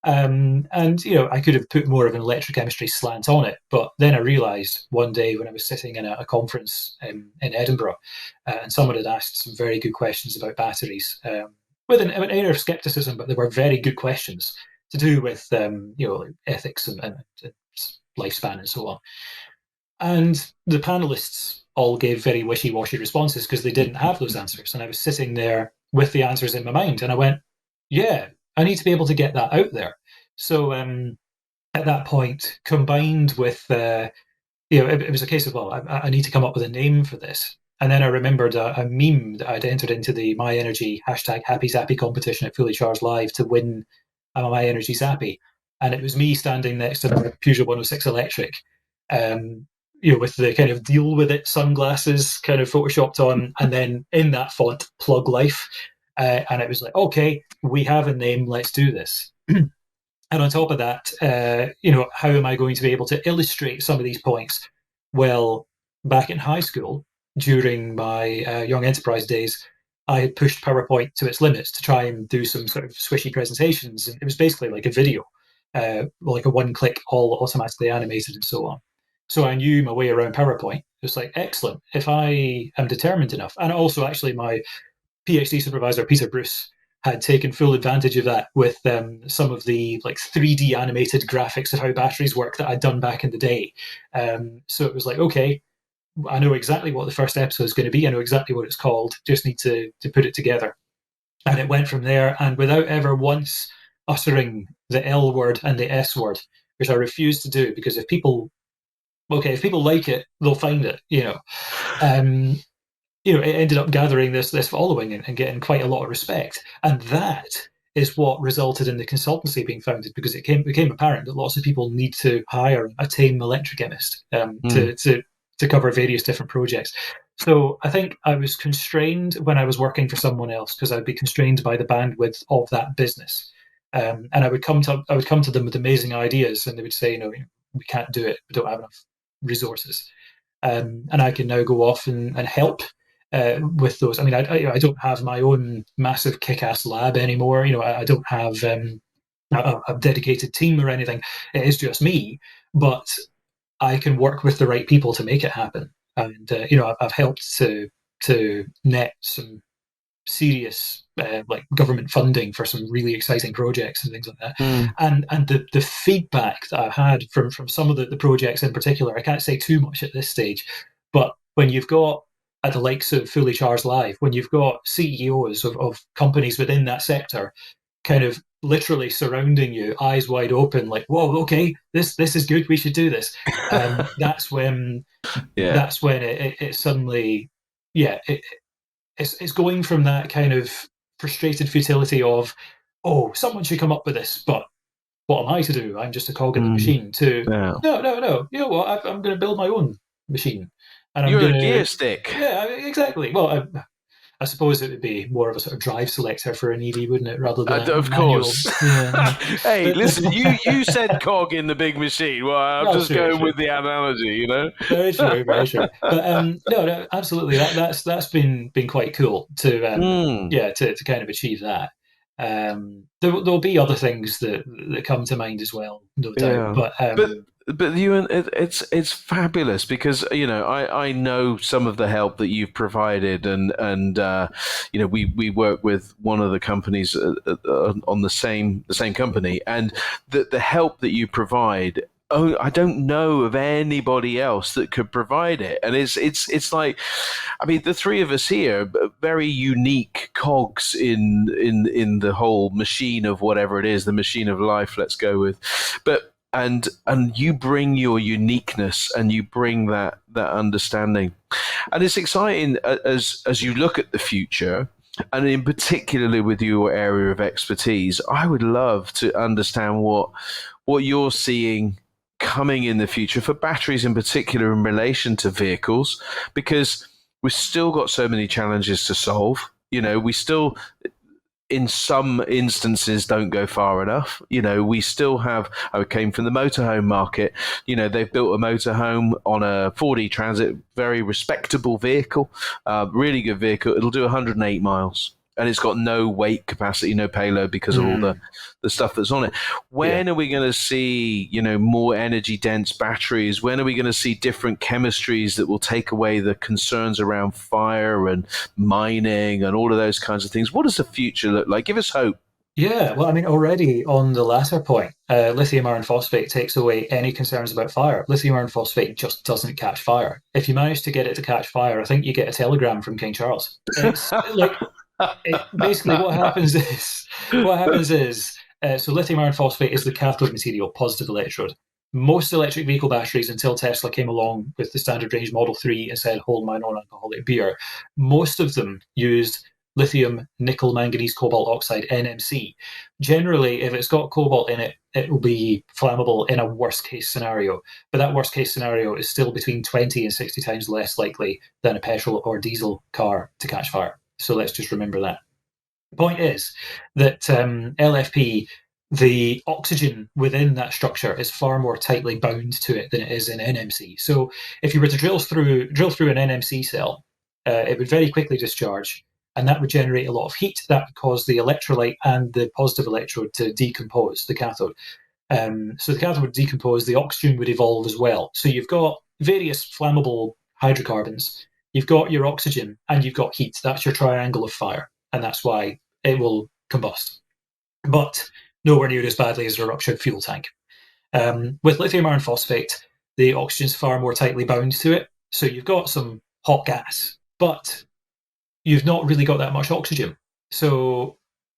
And I could have put more of an electrochemistry slant on it, but then I realised one day when I was sitting in a conference in Edinburgh, and someone had asked some very good questions about batteries, with an air of skepticism, but they were very good questions to do with like ethics and lifespan and so on. And the panelists all gave very wishy-washy responses because they didn't have those answers. And I was sitting there with the answers in my mind, and I went, yeah, I need to be able to get that out there. So at that point, combined with, it was a case of, well, I need to come up with a name for this. And then I remembered a meme that I'd entered into the My Energy hashtag Happy Zappy competition at Fully Charged Live to win a My Energy Zappy. And it was me standing next to the Peugeot 106 Electric, with the kind of deal with it sunglasses kind of photoshopped on, and then in that font, Plug Life. And it was like, okay, we have a name, let's do this. And on top of that, how am I going to be able to illustrate some of these points? Well, back in high school, during my young enterprise days, I had pushed PowerPoint to its limits to try and do some sort of swishy presentations. And it was basically like a video, like a one-click, all automatically animated and so on. So I knew my way around PowerPoint. It was like, excellent. If I am determined enough, and also actually my PhD supervisor, Peter Bruce, had taken full advantage of that with some of the like 3D animated graphics of how batteries work that I'd done back in the day. So it was like, okay, I know exactly what the first episode is going to be. I know exactly what it's called. Just need to put it together. And it went from there. And without ever once uttering the L word and the S word, which I refuse to do, because if people like it, they'll find it, it ended up gathering this following and getting quite a lot of respect. And that is what resulted in the consultancy being founded, because it became apparent that lots of people need to hire a tame electrochemist to cover various different projects. So I think I was constrained when I was working for someone else, because I'd be constrained by the bandwidth of that business. And I would come to them with amazing ideas, and they would say, we can't do it. We don't have enough resources. And I can now go off and help with those. I mean, I don't have my own massive kick-ass lab anymore. I don't have a dedicated team or anything. It is just me, but I can work with the right people to make it happen. And I've helped to net some serious like government funding for some really exciting projects and things like that. And the feedback that I've had from some of the projects in particular, I can't say too much at this stage, but when you've got at the likes of Fully Charged Live, when you've got CEOs of companies within that sector kind of literally surrounding you, eyes wide open, like, whoa, okay, this is good, we should do this. That's when it suddenly, it's going from that kind of frustrated futility of, oh, someone should come up with this, but what am I to do? I'm just a cog in the machine. To no. You know what? I'm going to build my own machine, and You're a gear stick. Yeah, exactly. Well, I suppose it would be more of a sort of drive selector for an EV, wouldn't it, rather than of manual. Course. Yeah. Hey, listen, you said cog in the big machine. Well, I'm just going with the analogy, Very true, very true. But no, absolutely. That's been quite cool to to kind of achieve that. There'll be other things that come to mind as well, no doubt. But Euan, it's fabulous because I know some of the help that you've provided, and we work with one of the companies on the same company, and the help that you provide. Oh, I don't know of anybody else that could provide it, and it's like, I mean, the three of us here, very unique cogs in the whole machine of whatever it is, the machine of life. Let's go with, but. And you bring your uniqueness, and you bring that understanding, and it's exciting as you look at the future, and in particularly with your area of expertise. I would love to understand what you're seeing coming in the future for batteries, in particular in relation to vehicles, because we've still got so many challenges to solve. We still, in some instances, don't go far enough. We still have, I came from the motorhome market. They've built a motorhome on a 4D Transit, very respectable vehicle, really good vehicle. It'll do 108 miles. And it's got no weight capacity, no payload, because of all the stuff that's on it. When are we going to see, more energy dense batteries? When are we going to see different chemistries that will take away the concerns around fire and mining and all of those kinds of things? What does the future look like? Give us hope. Yeah, well, I mean, already on the latter point, lithium iron phosphate takes away any concerns about fire. Lithium iron phosphate just doesn't catch fire. If you manage to get it to catch fire, I think you get a telegram from King Charles. It's like basically what happens is so lithium iron phosphate is the cathode material, positive electrode. Most electric vehicle batteries, until Tesla came along with the standard range Model 3 and said, hold my non-alcoholic beer, most of them used lithium, nickel, manganese, cobalt oxide, NMC. Generally, if it's got cobalt in it, it will be flammable in a worst case scenario. But that worst case scenario is still between 20 and 60 times less likely than a petrol or diesel car to catch fire. So let's just remember that. The point is that LFP, the oxygen within that structure is far more tightly bound to it than it is in NMC. So if you were to drill through an NMC cell, it would very quickly discharge, and that would generate a lot of heat. That would cause the electrolyte and the positive electrode to decompose, the cathode. So the cathode would decompose, the oxygen would evolve as well. So you've got various flammable hydrocarbons, you've got your oxygen, and you've got heat. That's your triangle of fire, and that's why it will combust. But nowhere near as badly as a ruptured fuel tank. With lithium iron phosphate, the oxygen's far more tightly bound to it. So you've got some hot gas, but you've not really got that much oxygen. So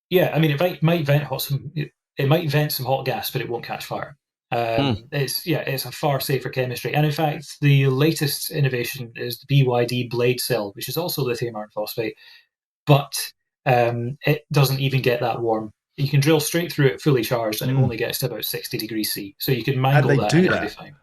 yeah, I mean, it might vent some hot gas, but it won't catch fire. It's a far safer chemistry. And in fact, the latest innovation is the BYD blade cell, which is also lithium iron phosphate, but it doesn't even get that warm. You can drill straight through it fully charged, and it only gets to about 60 degrees C. So you can mangle that and it'll be fine.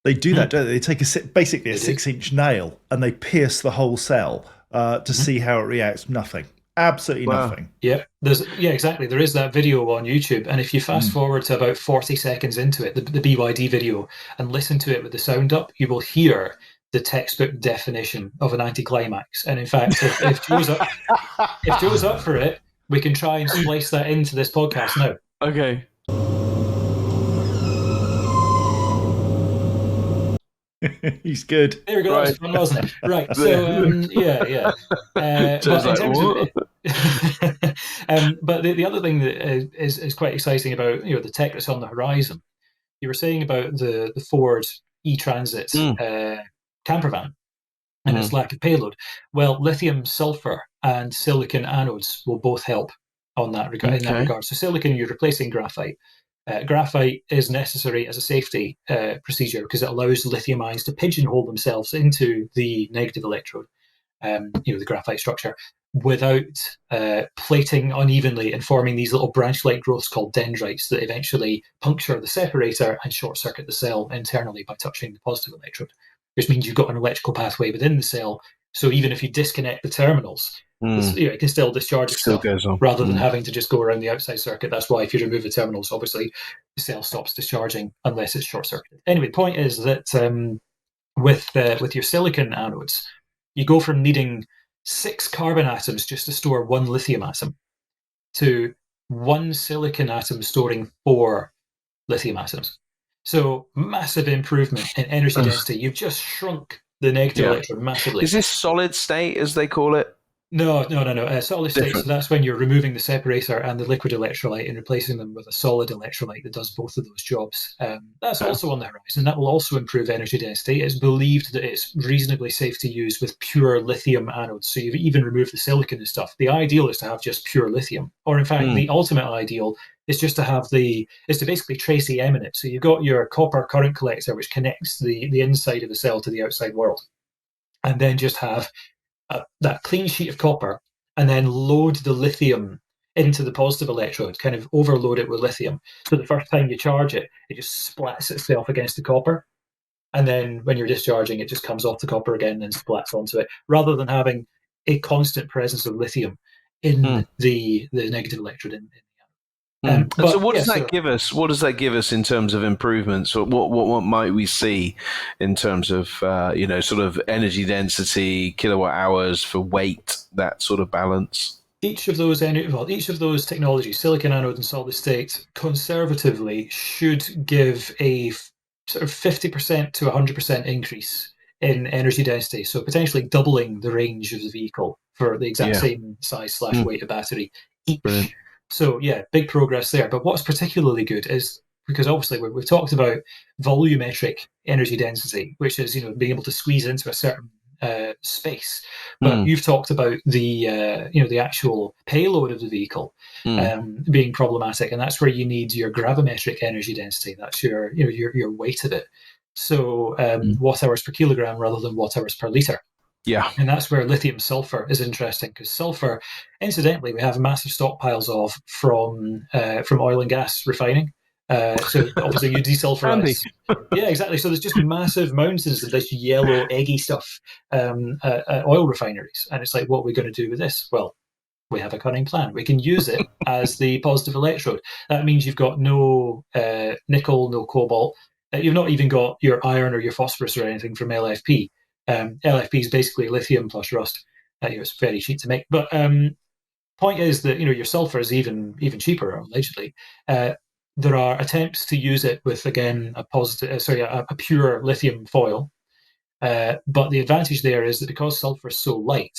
They do that, don't they? They take basically a 6-inch nail and they pierce the whole cell to see how it reacts. Nothing. Absolutely nothing. Yeah, exactly. There is that video on YouTube, and if you fast forward to about 40 seconds into it, the BYD video, and listen to it with the sound up, you will hear the textbook definition of an anticlimax. And in fact, if Joe's up for it, we can try and splice that into this podcast now. Okay. He's good. There we go. Right. That was fun, wasn't it? Right. So yeah. But the other thing that is quite exciting about the tech that's on the horizon. You were saying about the Ford e-Transit camper van and its lack of payload. Well, lithium, sulphur, and silicon anodes will both help on that regard. In that regard, so silicon, you're replacing graphite. Graphite is necessary as a safety procedure because it allows lithium ions to pigeonhole themselves into the negative electrode, the graphite structure, without plating unevenly and forming these little branch-like growths called dendrites that eventually puncture the separator and short-circuit the cell internally by touching the positive electrode, which means you've got an electrical pathway within the cell. So even if you disconnect the terminals, it can still discharge itself rather than having to just go around the outside circuit. That's why if you remove the terminals, obviously the cell stops discharging unless it's short-circuited. Anyway, the point is that with your silicon anodes, you go from needing 6 carbon atoms just to store 1 lithium atom to 1 silicon atom storing 4 lithium atoms. So massive improvement in energy density. You've just shrunk the negative electrode massively. Is this solid state, as they call it? No. Solid state, so that's when you're removing the separator and the liquid electrolyte and replacing them with a solid electrolyte that does both of those jobs. That's also on the horizon. That will also improve energy density. It's believed that it's reasonably safe to use with pure lithium anodes. So you've even removed the silicon and stuff. The ideal is to have just pure lithium. Or in fact, the ultimate ideal is just to have to basically Tracy Emin it. So you've got your copper current collector, which connects the inside of the cell to the outside world. And then just have that clean sheet of copper, and then load the lithium into the positive electrode, kind of overload it with lithium. So the first time you charge it, it just splats itself against the copper. And then when you're discharging, it just comes off the copper again and splats onto it, rather than having a constant presence of lithium in the negative electrode in so what does that give us? What does that give us in terms of improvements? Or what might we see in terms of sort of energy density, kilowatt hours for weight, that sort of balance? Each of those technologies, silicon anode and solid state, conservatively should give a sort of 50% to 100% increase in energy density. So potentially doubling the range of the vehicle for the exact same size / weight of battery each. Brilliant. So yeah, big progress there. But what's particularly good is, because obviously we've talked about volumetric energy density, which is, being able to squeeze into a certain space. But you've talked about the actual payload of the vehicle being problematic, and that's where you need your gravimetric energy density. That's your weight of it. So watt hours per kilogram rather than watt hours per liter. Yeah. And that's where lithium sulphur is interesting, because sulphur, incidentally, we have massive stockpiles of from oil and gas refining. So obviously you desulfurize. Yeah, exactly. So there's just massive mountains of this yellow, eggy stuff at oil refineries. And it's like, what are we going to do with this? Well, we have a cunning plan. We can use it as the positive electrode. That means you've got no nickel, no cobalt. You've not even got your iron or your phosphorus or anything from LFP. LFP is basically lithium plus rust. It's very cheap to make. But point is that your sulfur is even cheaper, allegedly. There are attempts to use it with, again, a pure lithium foil. But the advantage there is that because sulfur is so light,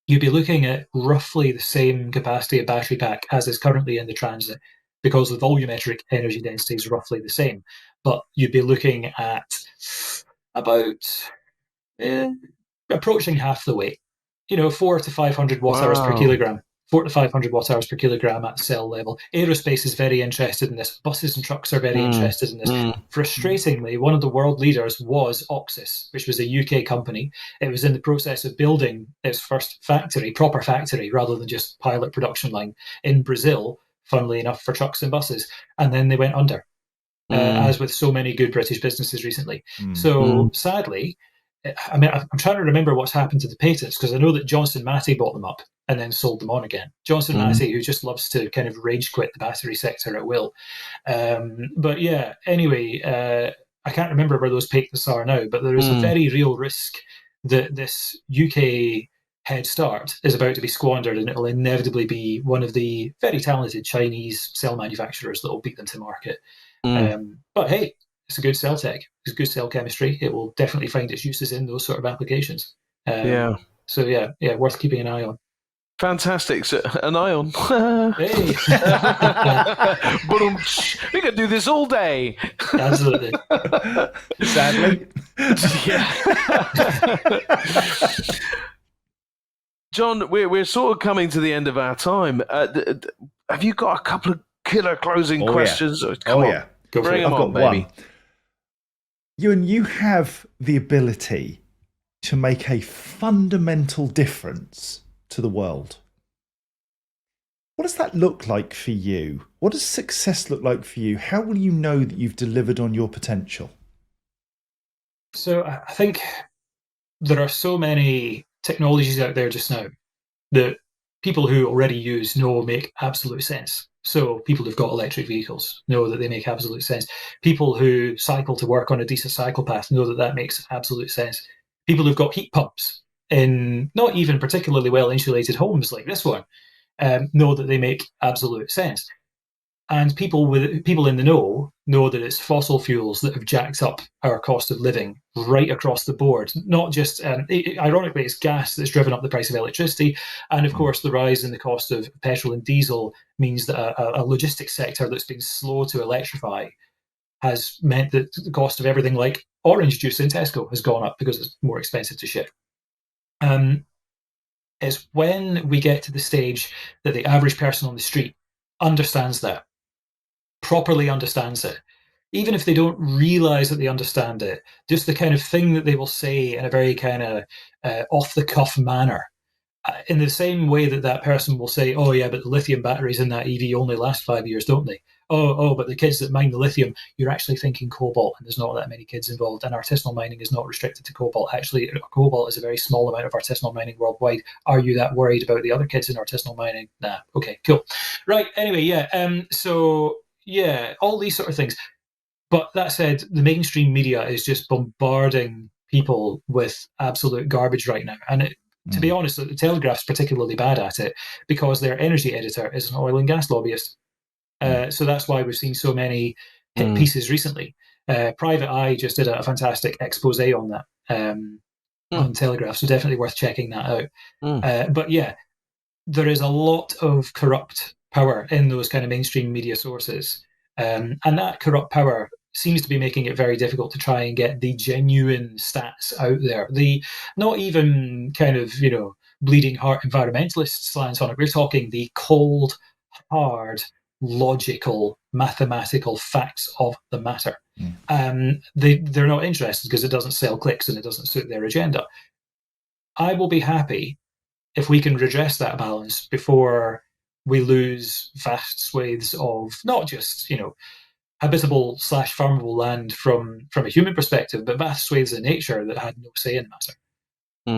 you'd be looking at roughly the same capacity of battery pack as is currently in the Transit, because the volumetric energy density is roughly the same. But you'd be looking at about approaching half the weight. 400 to 500 watt hours per kilogram. 400 to 500 watt hours per kilogram at cell level. Aerospace is very interested in this. Buses and trucks are very interested in this. Frustratingly, one of the world leaders was OXIS, which was a UK company. It was in the process of building its first proper factory, rather than just pilot production line in Brazil, funnily enough, for trucks and buses. And then they went under, as with so many good British businesses recently. So sadly, I'm trying to remember what's happened to the patents, because I know that Johnson Matthey bought them up and then sold them on again. Johnson Matthey, who just loves to kind of rage quit the battery sector at will. But yeah, anyway, I can't remember where those patents are now, but there is a very real risk that this UK head start is about to be squandered, and it'll inevitably be one of the very talented Chinese cell manufacturers that will beat them to market. But hey, it's a good cell tech. It's good cell chemistry. It will definitely find its uses in those sort of applications. So yeah, worth keeping an eye on. Fantastic. So, an eye on. Hey. We could do this all day. Absolutely. Sadly. Yeah. John, we're sort of coming to the end of our time. Have you got a couple of killer closing questions? Yeah. Come on. Go Bring them on, baby. One. Euan, you have the ability to make a fundamental difference to the world. What does that look like for you? What does success look like for you? How will you know that you've delivered on your potential? So I think there are so many technologies out there just now that people who already use know make absolute sense. So people who've got electric vehicles know that they make absolute sense. People who cycle to work on a decent cycle path know that that makes absolute sense. People who've got heat pumps in not even particularly well insulated homes like this one know that they make absolute sense. And people in the know that it's fossil fuels that have jacked up our cost of living right across the board. Not just, ironically, it's gas that's driven up the price of electricity. And of course, the rise in the cost of petrol and diesel means that a logistics sector that's been slow to electrify has meant that the cost of everything like orange juice in Tesco has gone up because it's more expensive to ship. It's when we get to the stage that the average person on the street understands that, properly understands it, even if they don't realize that they understand it, just the kind of thing that they will say in a very kind of off-the-cuff manner, in the same way that person will say, oh yeah, but the lithium batteries in that EV only last 5 years, don't they? Oh, but the kids that mine the lithium, you're actually thinking cobalt, and there's not that many kids involved, and artisanal mining is not restricted to cobalt. Actually, cobalt is a very small amount of artisanal mining worldwide. Are you that worried about the other kids in artisanal mining? Nah. Okay, cool. Right, anyway, yeah. So, yeah, all these sort of things. But that said, the mainstream media is just bombarding people with absolute garbage right now. And to be honest, the Telegraph's particularly bad at it because their energy editor is an oil and gas lobbyist. So that's why we've seen so many hit pieces recently. Private Eye just did a fantastic expose on that on Telegraph, so definitely worth checking that out. But yeah, there is a lot of corrupt power in those kind of mainstream media sources. And that corrupt power seems to be making it very difficult to try and get the genuine stats out there. The not even kind of, bleeding heart environmentalist slants on it. We're talking the cold, hard, logical, mathematical facts of the matter. They're not interested because it doesn't sell clicks and it doesn't suit their agenda. I will be happy if we can redress that balance before we lose vast swathes of not just, habitable / farmable land from a human perspective, but vast swathes of nature that had no say in the matter.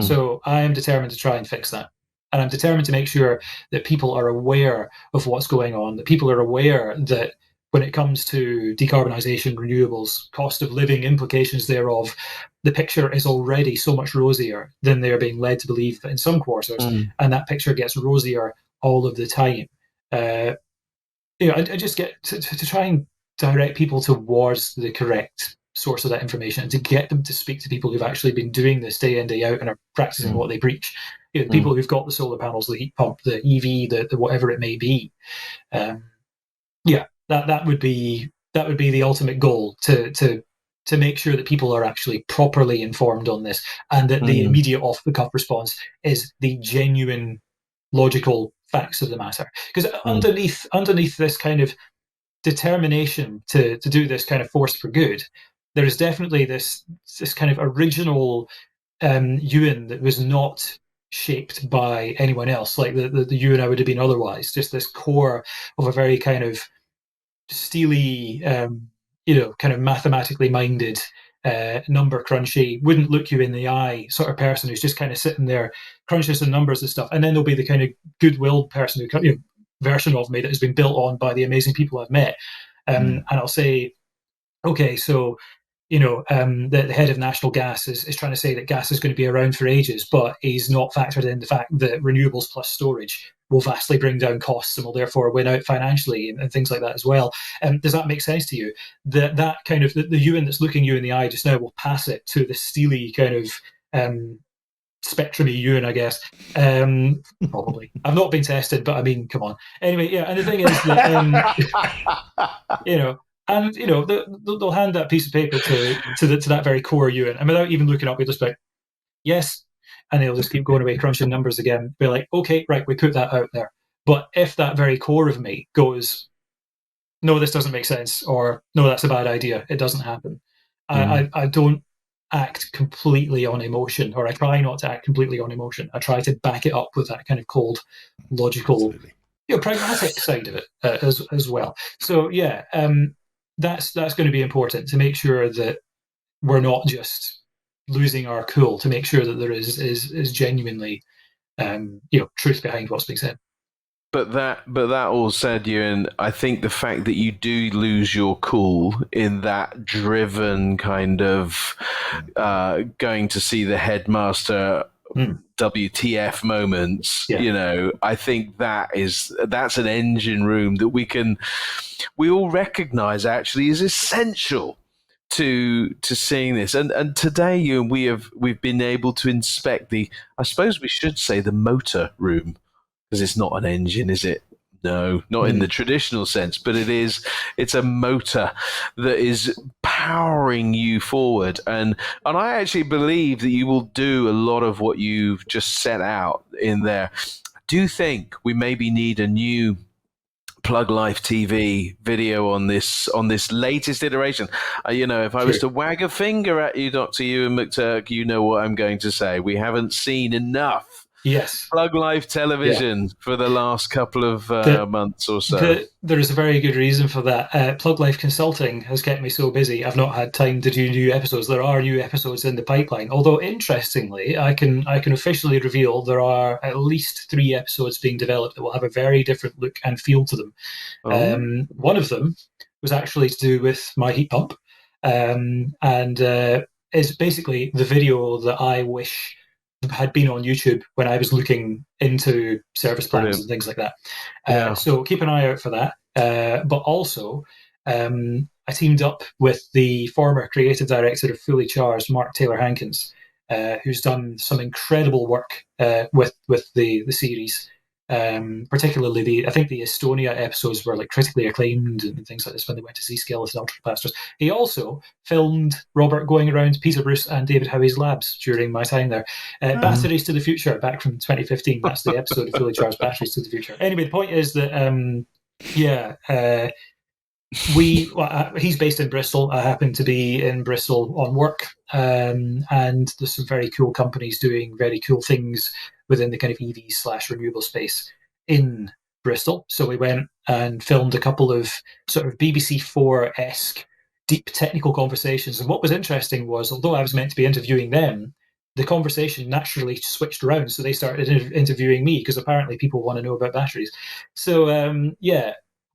So I am determined to try and fix that. And I'm determined to make sure that people are aware of what's going on, that people are aware that when it comes to decarbonisation, renewables, cost of living, implications thereof, the picture is already so much rosier than they're being led to believe in some quarters. And that picture gets rosier all of the time. I just get to try and direct people towards the correct source of that information and to get them to speak to people who've actually been doing this day in, day out and are practicing what they preach. The people who've got the solar panels, the heat pump, the EV, the whatever it may be. That would be the ultimate goal, to make sure that people are actually properly informed on this, and that the immediate off the cuff response is the genuine, logical facts of the matter. Because underneath this kind of determination to do this kind of force for good, there is definitely this kind of original Euan that was not shaped by anyone else, like the Euan I would have been otherwise. Just this core of a very kind of steely, kind of mathematically minded, number crunchy, wouldn't look you in the eye sort of person who's just kind of sitting there crunching some numbers and stuff. And then there'll be the kind of goodwill person who version of me that has been built on by the amazing people I've met. And I'll say, okay, so the head of National Gas is trying to say that gas is going to be around for ages, but he's not factored in the fact that renewables plus storage will vastly bring down costs and will therefore win out financially and things like that as well. Does that make sense to you? That kind of the Euan that's looking you in the eye just now will pass it to the steely kind of spectrum-y Euan, I guess. Probably. I've not been tested, but I mean, come on. Anyway, yeah, and the thing is that, and they'll hand that piece of paper to that very core Euan, and without even looking up, they'll just be like, yes, and they'll just keep going away crunching numbers again. Be like, okay, right, we put that out there. But if that very core of me goes, no, this doesn't make sense, or no, that's a bad idea, it doesn't happen. I don't act completely on emotion, or I try not to act completely on emotion. I try to back it up with that kind of cold, logical, pragmatic side of it as well. So yeah. That's going to be important, to make sure that we're not just losing our cool, to make sure that there is genuinely truth behind what's being said. But that all said, Euan, I think the fact that you do lose your cool in that driven kind of going to see the headmaster WTF moments, I think that's an engine room that we all recognize actually is essential to seeing this. And today, Euan, we've been able to inspect I suppose we should say the motor room, because it's not an engine, is it? No, not in the traditional sense, but it's a motor that is powering you forward. And I actually believe that you will do a lot of what you've just set out in there. I do think we maybe need a new Plug Life TV video on this latest iteration. If I was to wag a finger at you, Dr. Euan McTurk, you know what I'm going to say. We haven't seen enough Plug Life television for the last couple of months or so. There is a very good reason for that. Plug Life Consulting has kept me so busy, I've not had time to do new episodes. There are new episodes in the pipeline, although interestingly, I can officially reveal there are at least 3 episodes being developed that will have a very different look and feel to them. One of them was actually to do with my heat pump, and is basically the video that I wish had been on YouTube when I was looking into service plans and things like that. So keep an eye out for that. But also, I teamed up with the former creative director of Fully Charged, Mark Taylor Hankins, who's done some incredible work with the series. Particularly I think the Estonia episodes were like critically acclaimed and things like this when they went to see skeleton ultracapacitors. He also filmed Robert going around Peter Bruce and David Howie's labs during my time there. Batteries to the Future, back from 2015. That's the episode of Fully Charged Batteries to the Future. Anyway, the point is that he's based in Bristol. I happen to be in Bristol on work, and there's some very cool companies doing very cool things within the kind of EV/renewable space in Bristol. So we went and filmed a couple of sort of BBC4-esque deep technical conversations. And what was interesting was, although I was meant to be interviewing them, the conversation naturally switched around. So they started interviewing me, because apparently people want to know about batteries. So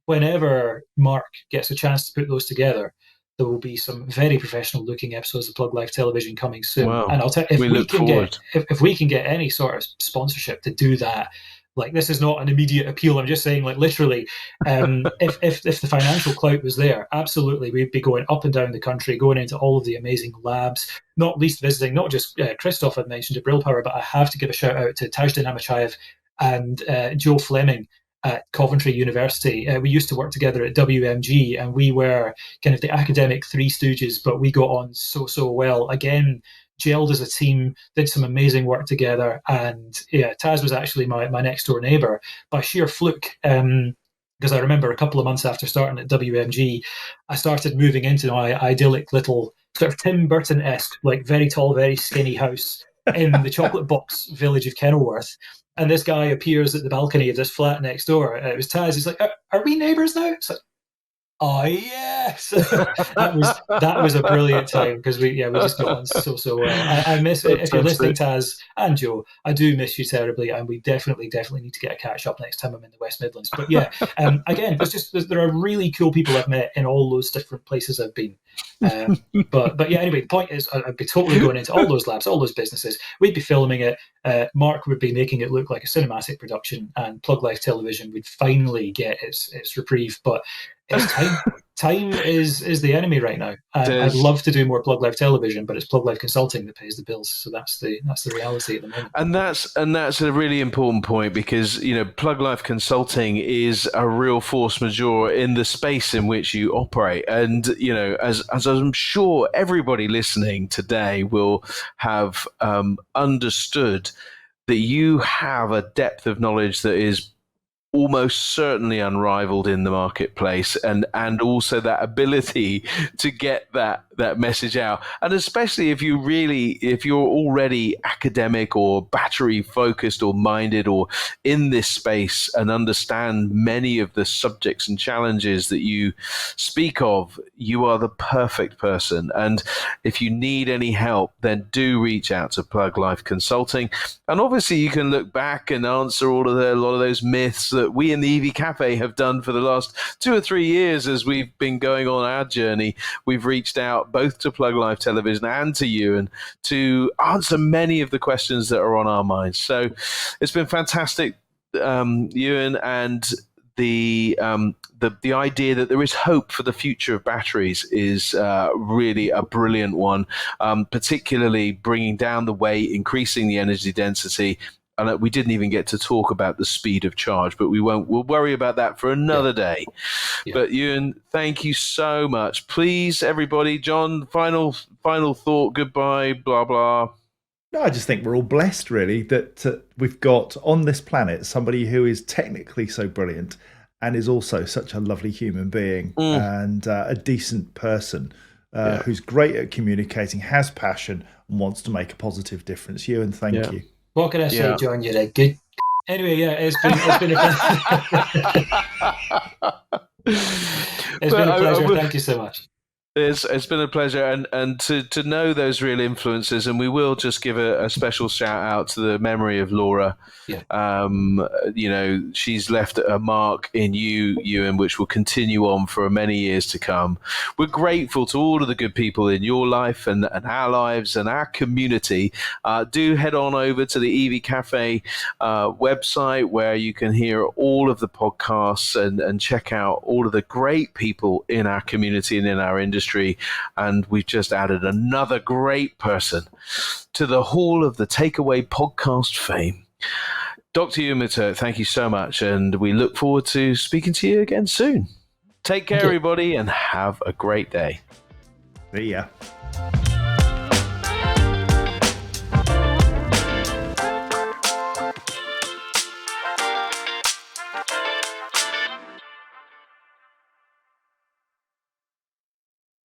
whenever Mark gets a chance to put those together, there will be some very professional looking episodes of Plug Live Television coming soon. Wow. And I'll tell you, if we can get any sort of sponsorship to do that, like, this is not an immediate appeal. I'm just saying, like, literally, if the financial clout was there, absolutely, we'd be going up and down the country, going into all of the amazing labs, not least visiting, not just Christoph had mentioned at Brill Power, but I have to give a shout out to Tajdin Amachayev and Joe Fleming at Coventry University. We used to work together at WMG, and we were kind of the academic Three Stooges, but we got on so well. Again, gelled as a team, did some amazing work together. And yeah, Taz was actually my next door neighbour by sheer fluke. Because I remember a couple of months after starting at WMG, I started moving into my idyllic little sort of Tim Burton-esque, like very tall, very skinny house in the Chocolate Box village of Kenilworth. And this guy appears at the balcony of this flat next door. It was Taz. He's like, "Are we neighbours now?" It's like, "Oh yes." that was a brilliant time, because we just got on so well. I miss it. If you're listening, Taz and Joe, I do miss you terribly, and we definitely need to get a catch up next time I'm in the West Midlands. But yeah, again, there are really cool people I've met in all those different places I've been. But yeah, anyway, the point is, I'd be totally going into all those labs, all those businesses. We'd be filming it. Mark would be making it look like a cinematic production, and Plug Live Television would finally get its reprieve. But it's time. Time is the enemy right now. I'd love to do more Plug Live Television, but it's Plug Live Consulting that pays the bills. So that's the reality at the moment. And that's a really important point, because Plug Live Consulting is a real force majeure in the space in which you operate. And as I'm sure everybody listening today will have understood, that you have a depth of knowledge that is almost certainly unrivaled in the marketplace, and also that ability to get that message out. And especially if you're already academic or battery focused or minded or in this space and understand many of the subjects and challenges that you speak of, you are the perfect person. And if you need any help, then do reach out to Plug Life Consulting. And obviously you can look back and answer a lot of those myths that we in the EV Cafe have done for the last 2 or 3 years as we've been going on our journey. We've reached out both to Plug Live Television and to you, and to answer many of the questions that are on our minds. So it's been fantastic, Euan, and the idea that there is hope for the future of batteries is really a brilliant one, particularly bringing down the weight, increasing the energy density. And we didn't even get to talk about the speed of charge, but we'll worry about that for another day. Yeah. But Euan, thank you so much. Please, everybody, John, final thought, goodbye, blah, blah. No, I just think we're all blessed, really, that we've got on this planet somebody who is technically so brilliant and is also such a lovely human being and a decent person who's great at communicating, has passion, and wants to make a positive difference. Euan, thank you. What can I say, John? You're a good. Anyway, yeah, it's been a pleasure. Thank you so much. It's been a pleasure, and to know those real influences, and we will just give a special shout out to the memory of Laura. Yeah. She's left a mark in you, Euan, which will continue on for many years to come. We're grateful to all of the good people in your life and our lives and our community. Do head on over to the EV Cafe website, where you can hear all of the podcasts and check out all of the great people in our community and in our industry. And we've just added another great person to the Hall of the Takeaway podcast fame. Dr. Euan McTurk, thank you so much, and we look forward to speaking to you again soon. Take care, everybody, and have a great day. See ya.